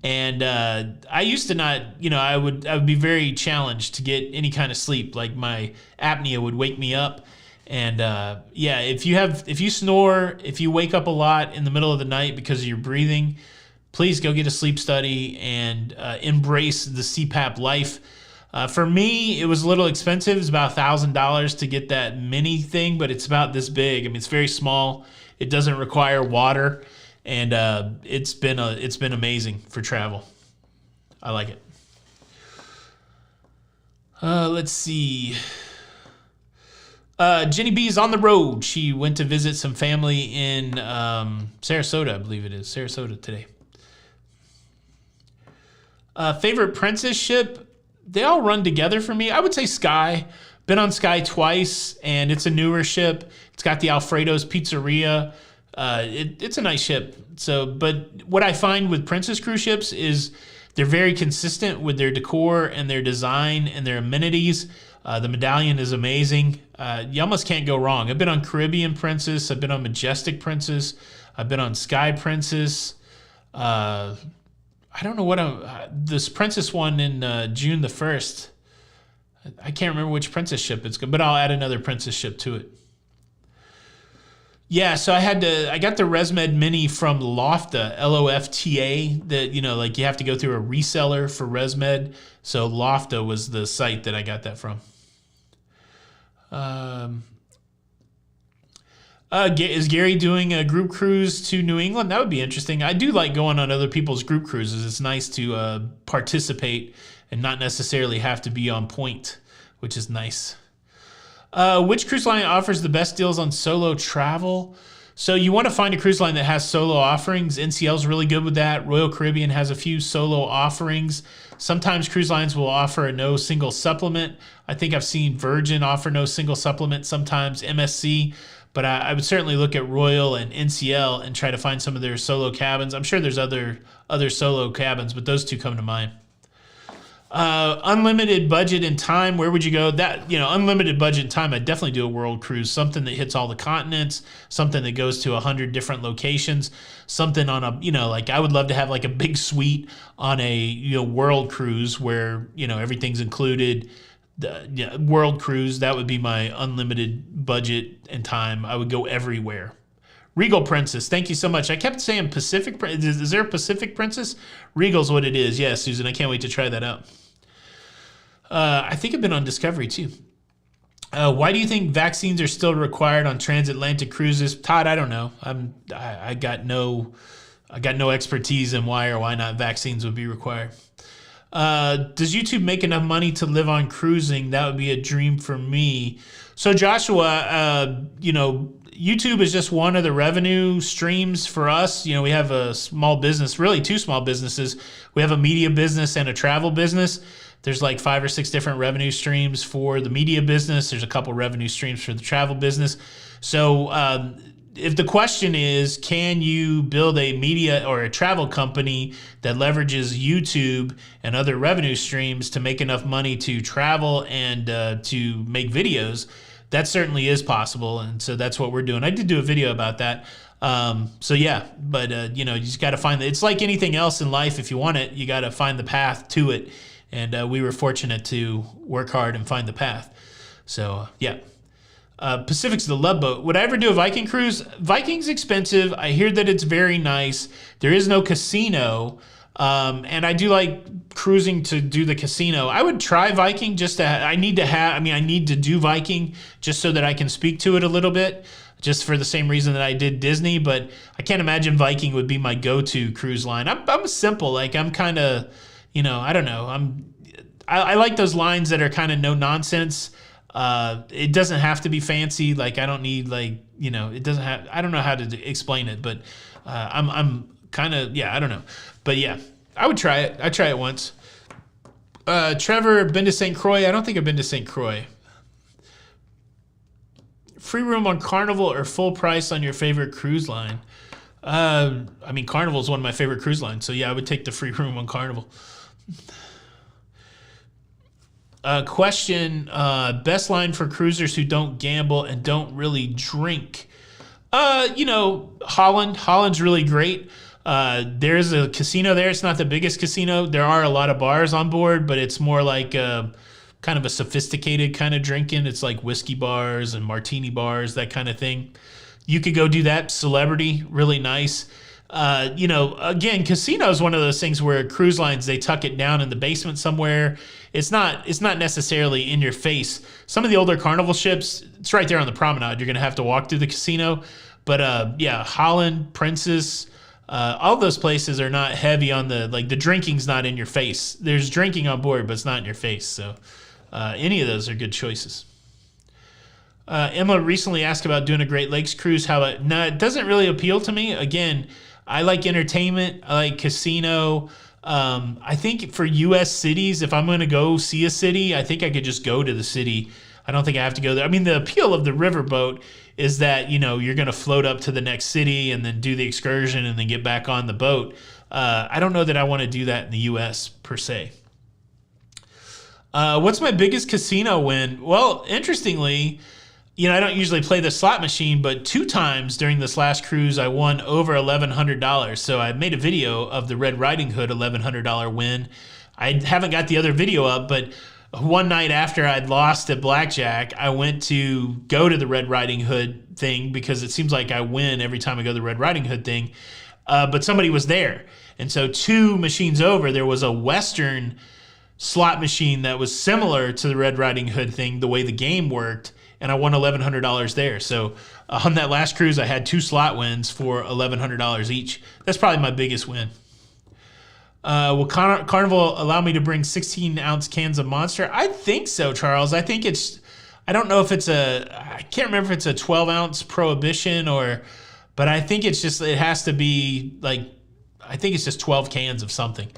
And I used to not, I would be very challenged to get any kind of sleep. Like my apnea would wake me up. And if you snore, if you wake up a lot in the middle of the night because of your breathing, please go get a sleep study and embrace the CPAP life. For me, it was a little expensive. It's about $1,000 to get that mini thing, but it's about this big. I mean, it's very small. It doesn't require water, and it's been amazing for travel. I like it. Let's see. Jenny B is on the road. She went to visit some family in Sarasota, I believe it is. Sarasota today. Favorite princess ship? They all run together for me. I would say Sky. Been on Sky twice, and it's a newer ship. It's got the Alfredo's Pizzeria. It's a nice ship. But what I find with Princess cruise ships is they're very consistent with their decor and their design and their amenities. The medallion is amazing. You almost can't go wrong. I've been on Caribbean Princess. I've been on Majestic Princess. I've been on Sky Princess. I don't know what this Princess one in June the 1st. I can't remember which Princess ship it's good, but I'll add another Princess ship to it. Yeah, so I got the ResMed Mini from Lofta, Lofta, that, like you have to go through a reseller for ResMed. So Lofta was the site that I got that from. Is Gary doing a group cruise to New England? That would be interesting. I do like going on other people's group cruises. It's nice to participate and not necessarily have to be on point, which is nice. Which cruise line offers the best deals on solo travel? So you want to find a cruise line that has solo offerings. NCL's really good with that. Royal Caribbean has a few solo offerings. Sometimes cruise lines will offer a no single supplement. I think I've seen Virgin offer no single supplement, sometimes MSC. But I would certainly look at Royal and NCL and try to find some of their solo cabins. I'm sure there's other solo cabins, but those two come to mind. Unlimited budget and time, where would you go? Unlimited budget and time, I'd definitely do a world cruise, something that hits all the continents, something that goes to 100 different locations, something on a, I would love to have like a big suite on a, world cruise where, everything's included. The world cruise, that would be my unlimited budget and time. I would go everywhere. Regal Princess, thank you so much. I kept saying Pacific. Is there a Pacific Princess? Regal's what it is. Yeah, Susan, I can't wait to try that out. I think I've been on Discovery too. Why do you think vaccines are still required on transatlantic cruises? Todd, I don't know. I got no expertise in why or why not vaccines would be required. Does YouTube make enough money to live on cruising? That would be a dream for me. So Joshua, YouTube is just one of the revenue streams for us. We have a small business, really two small businesses. We have a media business and a travel business. There's like 5 or 6 different revenue streams for the media business. There's a couple revenue streams for the travel business. So if the question is, can you build a media or a travel company that leverages YouTube and other revenue streams to make enough money to travel and to make videos? That certainly is possible, and so that's what we're doing. I did do a video about that. You just got to find it's like anything else in life. If you want it, you got to find the path to it, and we were fortunate to work hard and find the path. So yeah. Pacific's the love boat. Would I ever do a Viking cruise? Viking's expensive. I hear that it's very nice. There is no casino. And I do like cruising to do the casino. I would try Viking I need to do Viking just so that I can speak to it a little bit, just for the same reason that I did Disney. But I can't imagine Viking would be my go-to cruise line. I'm simple. Like I'm kind of, I don't know. I like those lines that are kind of no nonsense. It doesn't have to be fancy. Like I don't need it doesn't have. I don't know how to explain it, but I'm kind of I don't know, but yeah, I would try it. I'd try it once. Trevor, been to St. Croix? I don't think I've been to St. Croix. Free room on Carnival or full price on your favorite cruise line? I mean, Carnival is one of my favorite cruise lines, so yeah, I would take the free room on Carnival. Question, best line for cruisers who don't gamble and don't really drink. Holland. Holland's really great. There's a casino there. It's not the biggest casino. There are a lot of bars on board, but it's more like kind of a sophisticated kind of drinking. It's like whiskey bars and martini bars, that kind of thing. You could go do that. Celebrity, really nice. Again, casino is one of those things where cruise lines, they tuck it down in the basement somewhere. It's not necessarily in your face. Some of the older Carnival ships, it's right there on the promenade. You're going to have to walk through the casino. But Holland, Princess, all those places are not heavy on the drinking's not in your face. There's drinking on board, but it's not in your face. So any of those are good choices. Emma recently asked about doing a Great Lakes cruise. No, it doesn't really appeal to me. Again, I like entertainment. I like casino. I think for U.S. cities, if I'm going to go see a city, I think I could just go to the city. I don't think I have to go there. I mean, the appeal of the riverboat is that, you're going to float up to the next city and then do the excursion and then get back on the boat. I don't know that I want to do that in the U.S. per se. What's my biggest casino win? Well, interestingly, I don't usually play the slot machine, but 2 times during this last cruise, I won over $1,100. So I made a video of the Red Riding Hood $1,100 win. I haven't got the other video up, but one night after I'd lost at blackjack, I went to go to the Red Riding Hood thing because it seems like I win every time I go to the Red Riding Hood thing. But somebody was there. And so 2 machines over, there was a Western slot machine that was similar to the Red Riding Hood thing, the way the game worked. And I won $1,100 there. So on that last cruise, I had 2 slot wins for $1,100 each. That's probably my biggest win. Will Carnival allow me to bring 16-ounce cans of Monster? I think so, Charles. I think I don't know if I can't remember if it's a 12-ounce prohibition but I think it has to be I think it's just 12 cans of something.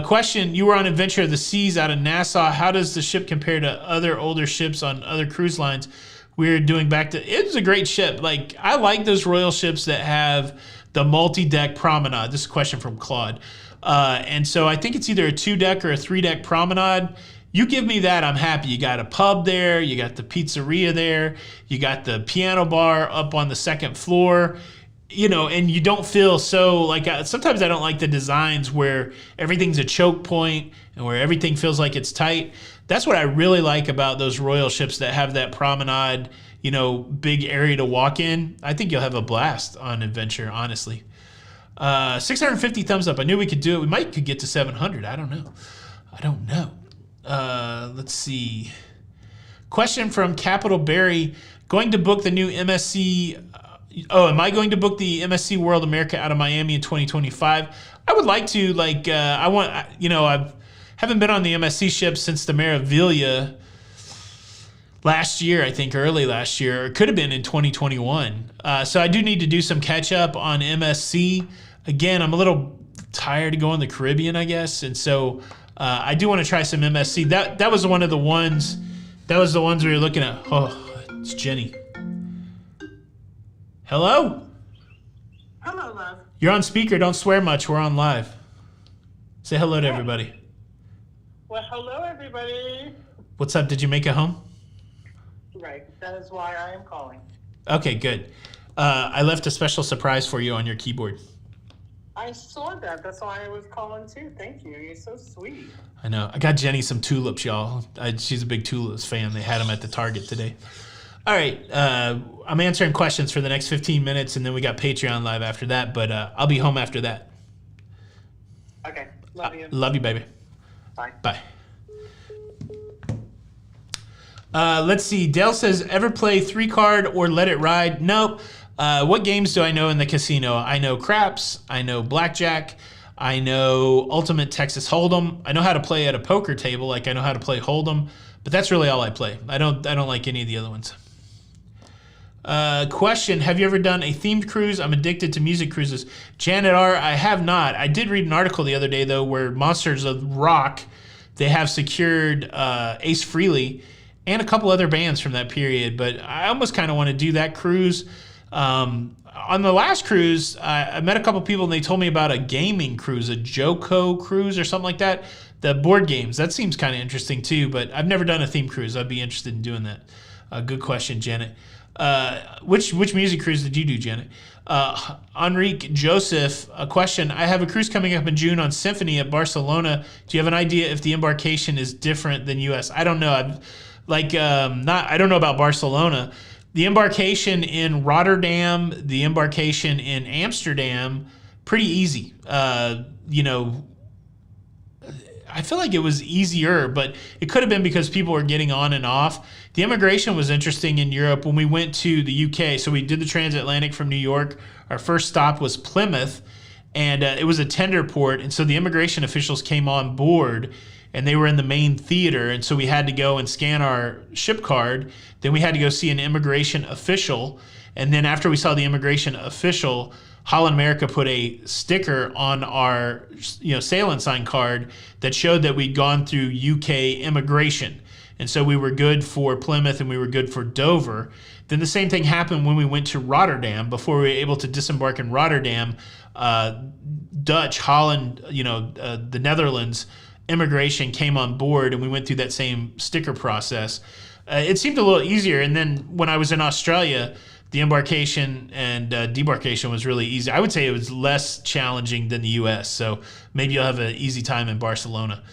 Question, you were on Adventure of the Seas out of Nassau. How does the ship compare to other older ships on other cruise lines? We're doing it's a great ship. I like those royal ships that have the multi-deck promenade. This is a question from Claude. And so I think it's either a 2-deck or a 3-deck promenade. You give me that, I'm happy. You got a pub there. You got the pizzeria there. You got the piano bar up on the 2nd floor. And you don't feel so sometimes I don't like the designs where everything's a choke point and where everything feels like it's tight. That's what I really like about those royal ships that have that promenade, big area to walk in. I think you'll have a blast on Adventure, honestly. 650 thumbs up. I knew we could do it. Could get to 700. I don't know. Let's see. Question from Capital Barry. Going to book the new MSC... am I going to book the MSC World America out of Miami in 2025? I would like to, I haven't been on the MSC ship since the Meraviglia last year, I think early last year, or it could have been in 2021. So I do need to do some catch up on MSC. Again, I'm a little tired of going to the Caribbean, I guess. And so I do want to try some MSC. That was one of the ones, we were looking at. Oh, it's Jenny. Hello? Hello, love. You're on speaker. Don't swear much. We're on live. Say hello to everybody. Well, hello, everybody. What's up? Did you make it home? Right. That is why I am calling. Okay, good. I left a special surprise for you on your keyboard. I saw that. That's why I was calling, too. Thank you. You're so sweet. I know. I got Jenny some tulips, y'all. She's a big tulips fan. They had them at the Target today. All right, I'm answering questions for the next 15 minutes, and then we got Patreon live after that, but I'll be home after that. Okay, love you. Love you, baby. Bye. Bye. Let's see. Dale says, ever play 3-card or Let It Ride? Nope. What games do I know in the casino? I know craps. I know blackjack. I know Ultimate Texas Hold'em. I know how to play at a poker table, like I know how to play Hold'em, but that's really all I play. I don't like any of the other ones. Question, have you ever done a themed cruise? I'm addicted to music cruises. Janet R., I have not. I did read an article the other day, though, where Monsters of Rock, they have secured Ace Frehley and a couple other bands from that period, but I almost kind of want to do that cruise. On the last cruise, I met a couple people, and they told me about a gaming cruise, a Joko cruise or something like that. The board games, that seems kind of interesting, too, but I've never done a theme cruise. I'd be interested in doing that. Good question, Janet. Which music cruise did you do, Janet? Enrique Joseph, a question. I have a cruise coming up in June on Symphony at Barcelona. Do you have an idea if the embarkation is different than U.S.? I don't know. I don't know about Barcelona. The embarkation in Rotterdam, the embarkation in Amsterdam, pretty easy. I feel like it was easier, but it could have been because people were getting on and off. The immigration was interesting in Europe when we went to the UK. So we did the transatlantic from New York. Our first stop was Plymouth, and it was a tender port. And so the immigration officials came on board, and they were in the main theater. And so we had to go and scan our ship card. Then we had to go see an immigration official. And then after we saw the immigration official, Holland America put a sticker on our sail and sign card that showed that we'd gone through UK immigration. And so we were good for Plymouth and we were good for Dover. Then the same thing happened when we went to Rotterdam. Before we were able to disembark in Rotterdam, Dutch, Holland, the Netherlands immigration came on board, and we went through that same sticker process. It seemed a little easier. And then when I was in Australia, the embarkation and debarkation was really easy. I would say it was less challenging than the U.S., so maybe you'll have an easy time in Barcelona.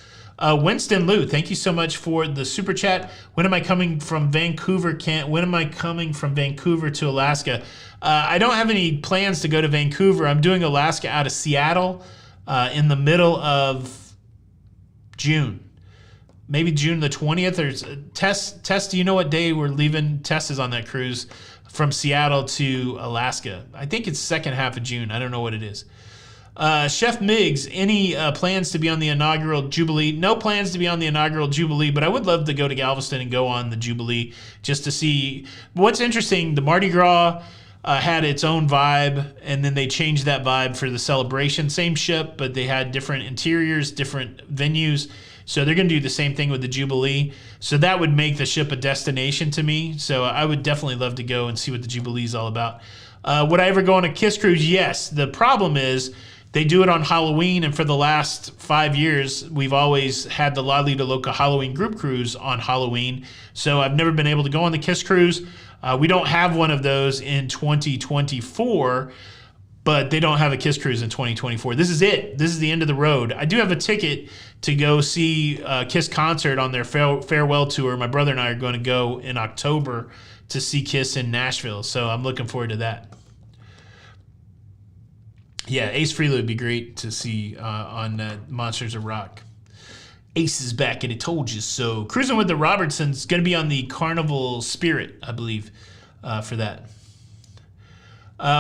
Winston Liu, thank you so much for the super chat. When am I coming from Vancouver to Alaska? I don't have any plans to go to Vancouver. I'm doing Alaska out of Seattle in the middle of June. Maybe June the 20th. Or Tess, do you know what day we're leaving? Tess is on that cruise from Seattle to Alaska. I think it's second half of June. I don't know what it is. Chef Miggs, any plans to be on the inaugural Jubilee? No plans to be on the inaugural Jubilee, but I would love to go to Galveston and go on the Jubilee just to see. What's interesting, the Mardi Gras had its own vibe, and then they changed that vibe for the celebration. Same ship, but they had different interiors, different venues. So they're going to do the same thing with the Jubilee. So that would make the ship a destination to me. So I would definitely love to go and see what the Jubilee is all about. Would I ever go on a Kiss cruise? Yes. The problem is they do it on Halloween, and for the last 5 years, we've always had the La Lida Loca Halloween group cruise on Halloween. So I've never been able to go on the Kiss cruise. We don't have one of those in 2024, but they don't have a Kiss cruise in 2024. This is it. This is the end of the road. I do have a ticket to go see Kiss concert on their farewell tour. My brother and I are going to go in October to see Kiss in Nashville, so I'm looking forward to that. Yeah, Ace Frehley would be great to see on Monsters of Rock. Ace is back, and it told you so. Cruising with the Robertsons going to be on the Carnival Spirit, I believe, for that.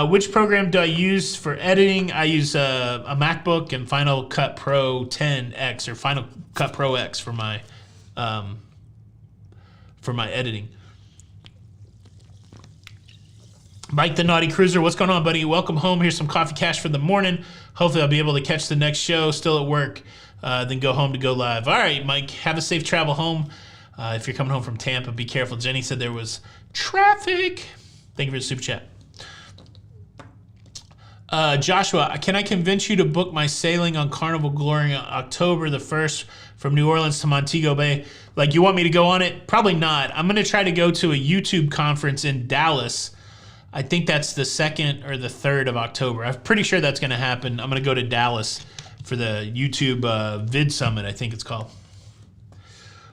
Which program do I use for editing? I use a MacBook and Final Cut Pro 10X or Final Cut Pro X for my editing. Mike the Naughty Cruiser, what's going on, buddy? Welcome home. Here's some coffee cash for the morning. Hopefully I'll be able to catch the next show still at work, then go home to go live. All right, Mike, have a safe travel home. If you're coming home from Tampa, be careful. Jenny said there was traffic. Thank you for the super chat. Joshua, can I convince you to book my sailing on Carnival Glory on October the 1st from New Orleans to Montego Bay? Like, you want me to go on it? Probably not. I'm going to try to go to a YouTube conference in Dallas. I think that's the 2nd or the 3rd of October. I'm pretty sure that's going to happen. I'm going to go to Dallas for the YouTube Vid Summit, I think it's called.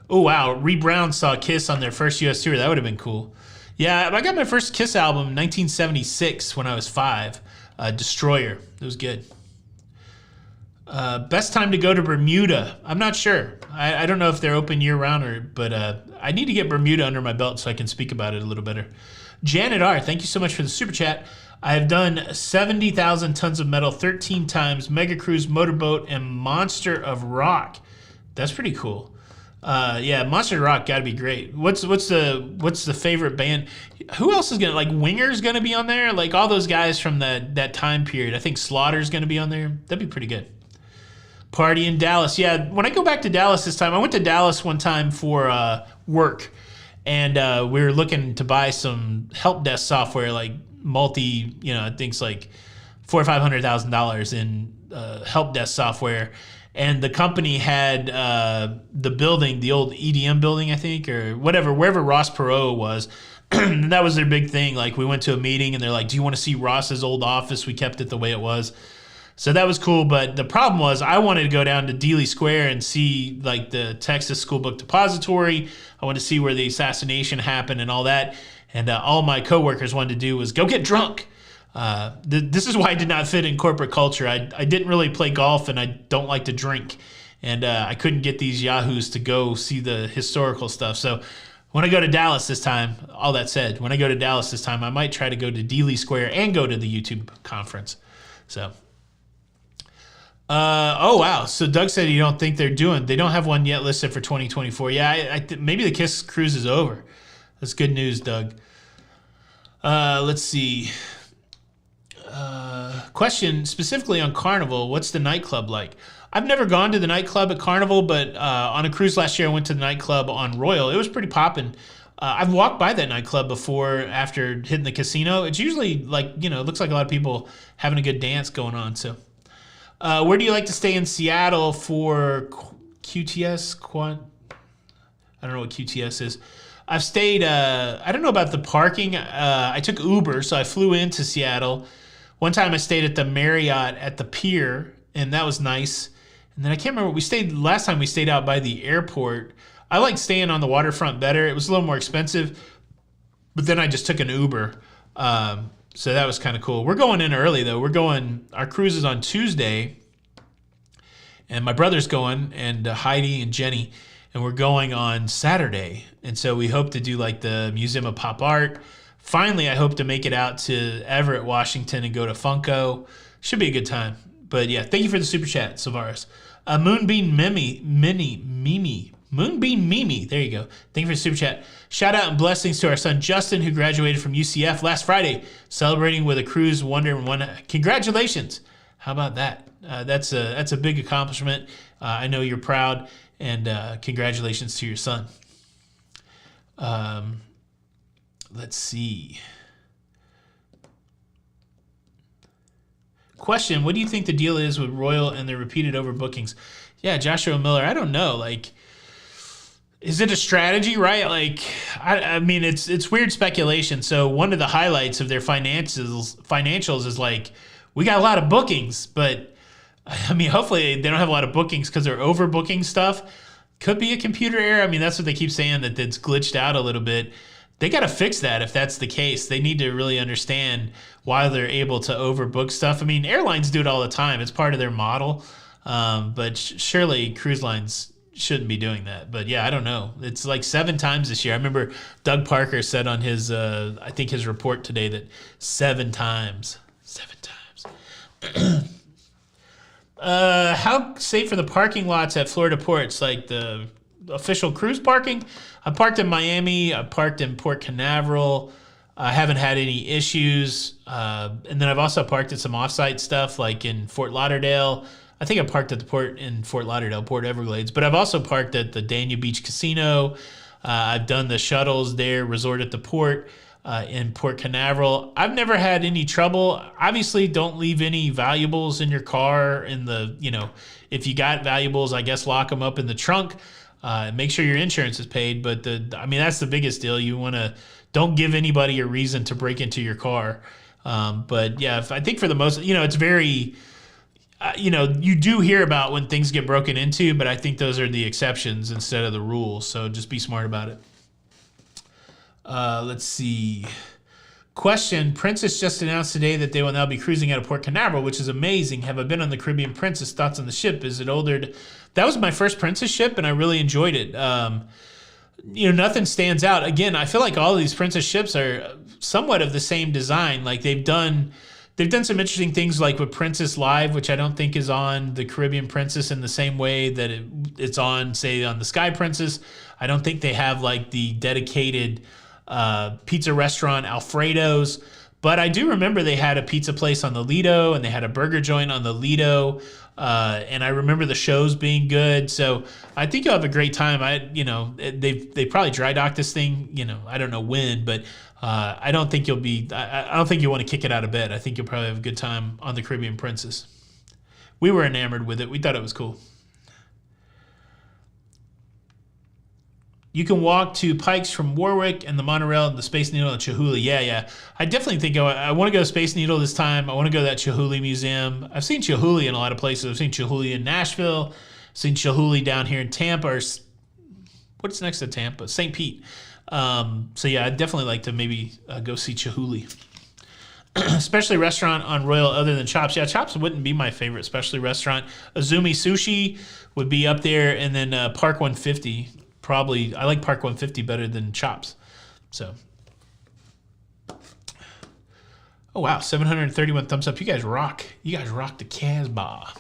Oh, wow. Ree Brown saw Kiss on their first U.S. tour. That would have been cool. Yeah, I got my first Kiss album in 1976 when I was 5. Destroyer. It was good. Best time to go to Bermuda? I'm not sure. I don't know if they're open year-round, but I need to get Bermuda under my belt so I can speak about it a little better. Janet R., thank you so much for the super chat. I have done 70,000 tons of metal 13 times, Mega Cruise, Motorboat, and Monster of Rock. That's pretty cool. Yeah, Monster of Rock got to be great. What's the favorite band? Who else is gonna, like, Winger's gonna be on there? Like all those guys from that time period. I think Slaughter's gonna be on there. That'd be pretty good. Party in Dallas. Yeah, when I go back to Dallas this time, I went to Dallas one time for work, and we were looking to buy some help desk software, like things like $400,000 or $500,000 in help desk software. And the company had the building, the old EDM building, I think, or whatever, wherever Ross Perot was. That was their big thing. Like, we went to a meeting, and they're like, do you want to see Ross's old office? We kept it the way it was. So that was cool. But the problem was I wanted to go down to Dealey Square and see, like, the Texas School Book Depository. I wanted to see where the assassination happened and all that. And all my coworkers wanted to do was go get drunk. This is why I did not fit in corporate culture. I didn't really play golf, and I don't like to drink. And I couldn't get these yahoos to go see the historical stuff. So when I go to Dallas this time, all that said, when I go to Dallas this time, I might try to go to Dealey Square and go to the YouTube conference. So, oh, wow. So Doug said you don't think they don't have one yet listed for 2024. Yeah, maybe the KISS cruise is over. That's good news, Doug. Let's see. Question specifically on Carnival. What's the nightclub like? I've never gone to the nightclub at Carnival, but on a cruise last year, I went to the nightclub on Royal. It was pretty poppin'. I've walked by that nightclub before after hitting the casino. It's usually like, it looks like a lot of people having a good dance going on. So, where do you like to stay in Seattle for QTS? I don't know what QTS is. I've stayed, I don't know about the parking. I took Uber, so I flew into Seattle. One time I stayed at the Marriott at the pier, and that was nice. And then I can't remember, last time we stayed out by the airport. I like staying on the waterfront better. It was a little more expensive, but then I just took an Uber. So that was kind of cool. We're going in early, though. Our cruise is on Tuesday, and my brother's going, and Heidi and Jenny, and we're going on Saturday. And so we hope to do like the Museum of Pop Art. Finally, I hope to make it out to Everett, Washington, and go to Funko. Should be a good time. But yeah, thank you for the super chat, Silvaris. Moonbeam Mimi. There you go. Thank you for the super chat. Shout out and blessings to our son Justin, who graduated from UCF last Friday, celebrating with a cruise Wonder One. Congratulations! How about that? That's a big accomplishment. I know you're proud, and congratulations to your son. Let's see. Question, what do you think the deal is with Royal and their repeated overbookings? Yeah, Joshua Miller, I don't know. Like, is it a strategy, right? Like, I mean, it's weird speculation. So one of the highlights of their financials is like, we got a lot of bookings, but I mean, hopefully they don't have a lot of bookings because they're overbooking stuff. Could be a computer error. I mean, that's what they keep saying, that it's glitched out a little bit. They got to fix that if that's the case. They need to really understand why they're able to overbook stuff. I mean, airlines do it all the time. It's part of their model. But surely cruise lines shouldn't be doing that. But yeah, I don't know. It's like 7 times this year. I remember Doug Parker said on his, I think his report today that 7 times. 7 times. How safe are the parking lots at Florida ports? Like the official cruise parking? I parked in Miami. I parked in Port Canaveral. I haven't had any issues. And then I've also parked at some offsite stuff like in Fort Lauderdale. I think I parked at the port in Fort Lauderdale, Port Everglades. But I've also parked at the Dania Beach Casino. I've done the shuttles there, Resort at the Port in Port Canaveral. I've never had any trouble. Obviously, don't leave any valuables in your car. If you got valuables, I guess lock them up in the trunk. Make sure your insurance is paid. But that's the biggest deal. You want to don't give anybody a reason to break into your car. But yeah, I think for the most, it's very, you do hear about when things get broken into, but I think those are the exceptions instead of the rules. So just be smart about it. Let's see. Question, Princess just announced today that they will now be cruising out of Port Canaveral, which is amazing. Have I been on the Caribbean Princess? Thoughts on the ship? Is it older? That was my first Princess ship, and I really enjoyed it. nothing stands out. Again, I feel like all of these Princess ships are somewhat of the same design. Like they've done some interesting things, like with Princess Live, which I don't think is on the Caribbean Princess in the same way that it's on, say, on the Sky Princess. I don't think they have like the dedicated pizza restaurant Alfredo's. But I do remember they had a pizza place on the Lido, and they had a burger joint on the Lido. And I remember the shows being good. So I think you'll have a great time. They probably dry docked this thing, I don't know when, but I don't think you'll be, I don't think you want to kick it out of bed. I think you'll probably have a good time on the Caribbean Princess. We were enamored with it. We thought it was cool. You can walk to Pikes from Warwick and the monorail and the Space Needle and Chihuly. Yeah. I definitely think I want to go to Space Needle this time. I want to go to that Chihuly Museum. I've seen Chihuly in a lot of places. I've seen Chihuly in Nashville. I've seen Chihuly down here in Tampa. Or what's next to Tampa? St. Pete. So yeah, I'd definitely like to maybe go see Chihuly. Especially restaurant on Royal other than Chops. Yeah, Chops wouldn't be my favorite especially restaurant. Azumi Sushi would be up there, and then Park 150. Probably, I like Park 150 better than Chops. So, oh wow, 731 thumbs up. You guys rock. You guys rock the Casbah.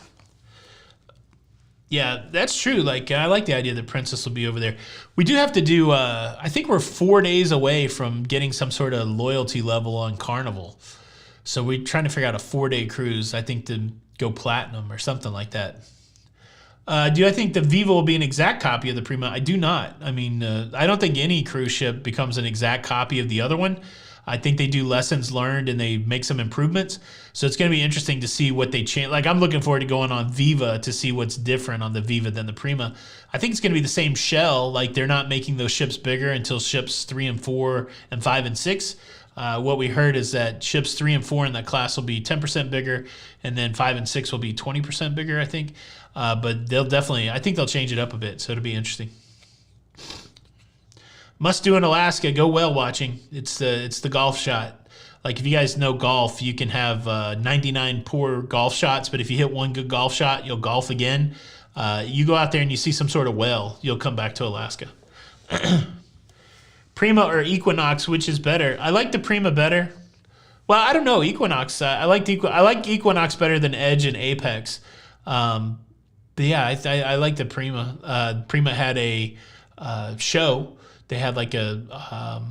Yeah, that's true. Like, I like the idea that Princess will be over there. We do have to do, I think we're 4 days away from getting some sort of loyalty level on Carnival. So we're trying to figure out a 4-day cruise, I think, to go platinum or something like that. Do I think the Viva will be an exact copy of the Prima? I do not. I mean, I don't think any cruise ship becomes an exact copy of the other one. I think they do lessons learned and they make some improvements. So it's going to be interesting to see what they change. Like, I'm looking forward to going on Viva to see what's different on the Viva than the Prima. I think it's going to be the same shell. Like, they're not making those ships bigger until ships 3 and 4 and 5 and 6. What we heard is that ships 3 and 4 in that class will be 10% bigger, and then 5 and 6 will be 20% bigger, I think. But they'll definitely, I think they'll change it up a bit, so it'll be interesting. Must do in Alaska, go whale watching. It's the golf shot. Like, if you guys know golf, you can have 99 poor golf shots, but if you hit one good golf shot, you'll golf again. You go out there and you see some sort of whale, you'll come back to Alaska. Prima or Equinox, which is better? I like the Prima better. Well, I don't know, Equinox. I like Equinox better than Edge and Apex. But yeah, I like the Prima. Prima had a show. They had like a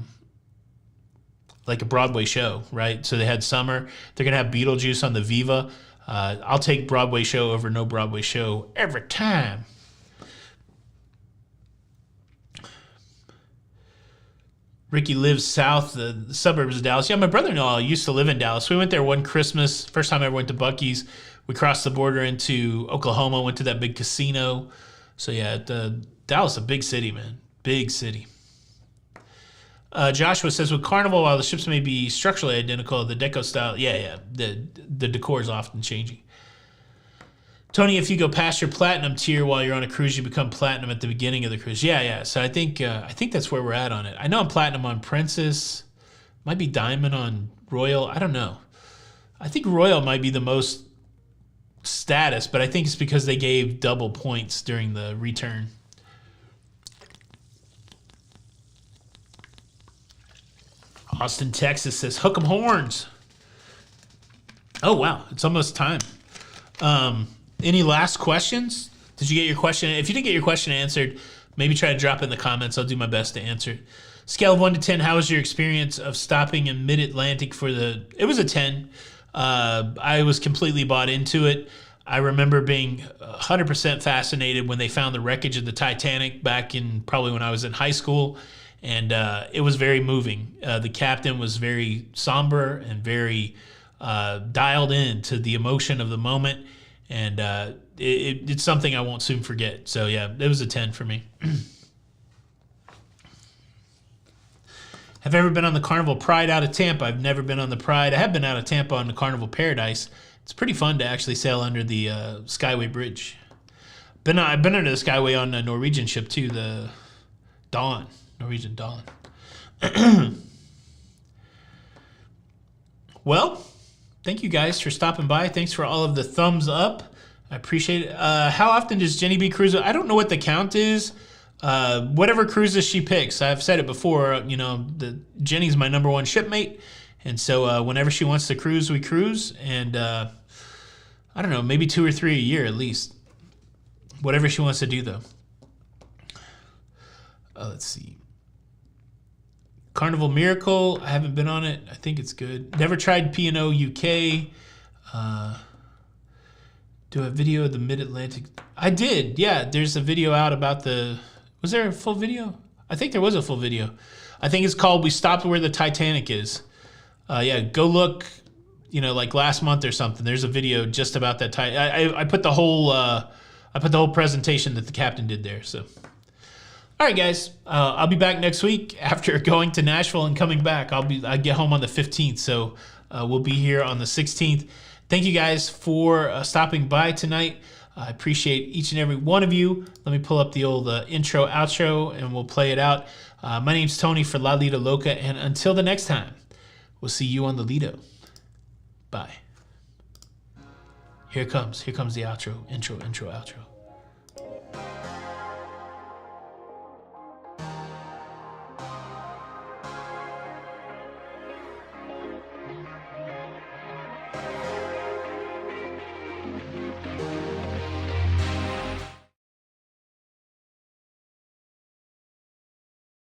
Broadway show, right? So they had summer. They're gonna have Beetlejuice on the Viva. I'll take Broadway show over no Broadway show every time. Ricky lives south, the suburbs of Dallas. Yeah, my brother-in-law used to live in Dallas. We went there one Christmas. First time I ever went to Buc-ee's. We crossed the border into Oklahoma, went to that big casino. So yeah, Dallas is a big city, man. Big city. Joshua says, with Carnival, while the ships may be structurally identical, the deco style, the decor is often changing. Tony, if you go past your platinum tier while you're on a cruise, you become platinum at the beginning of the cruise. Yeah. So I think that's where we're at on it. I know I'm platinum on Princess. Might be diamond on Royal. I don't know. I think Royal might be the most status, but I think it's because they gave double points during the return. Austin, Texas says, hook 'em horns. Oh, wow. It's almost time. Any last questions? Did you get your question? If you didn't get your question answered, maybe try to drop it in the comments. I'll do my best to answer it. Scale of 1 to 10, how was your experience of stopping in mid-Atlantic for the... It was a 10. I was completely bought into it. I remember being 100% fascinated when they found the wreckage of the Titanic back in probably when I was in high school. And it was very moving. The captain was very somber and very dialed in to the emotion of the moment. And it's something I won't soon forget. So, yeah, it was a 10 for me. Have ever been on the Carnival Pride out of Tampa? I've never been on the Pride. I have been out of Tampa on the Carnival Paradise. It's pretty fun to actually sail under the Skyway Bridge. I've been under the Skyway on a Norwegian ship, too, the Dawn. Norwegian Dawn. Well, thank you guys for stopping by. Thanks for all of the thumbs up. I appreciate it. How often does Jenny B cruise? I don't know what the count is. whatever cruises she picks. I've said it before, you know, Jenny's my #1 shipmate. And so whenever she wants to cruise, we cruise. And I don't know, maybe 2 or 3 a year at least. Whatever she wants to do, though. Let's see. Carnival Miracle. I haven't been on it. I think it's good. Never tried P&O UK. Do a video of the Mid-Atlantic. I did. Yeah, there's a video out about the... Was there a full video? I think there was a full video. I think it's called We Stopped Where the Titanic Is. Yeah, go look, you know, like last month or something. There's a video just about that. I put the whole presentation that the captain did there. So, all right, guys, I'll be back next week after going to Nashville and coming back. I get home on the 15th, so we'll be here on the 16th. Thank you guys for stopping by tonight. I appreciate each and every one of you. Let me pull up the old intro, outro, and we'll play it out. My name's Tony for La Lido Loca, and until the next time, we'll see you on the Lido. Bye. Here it comes. Here comes the outro. Intro, outro.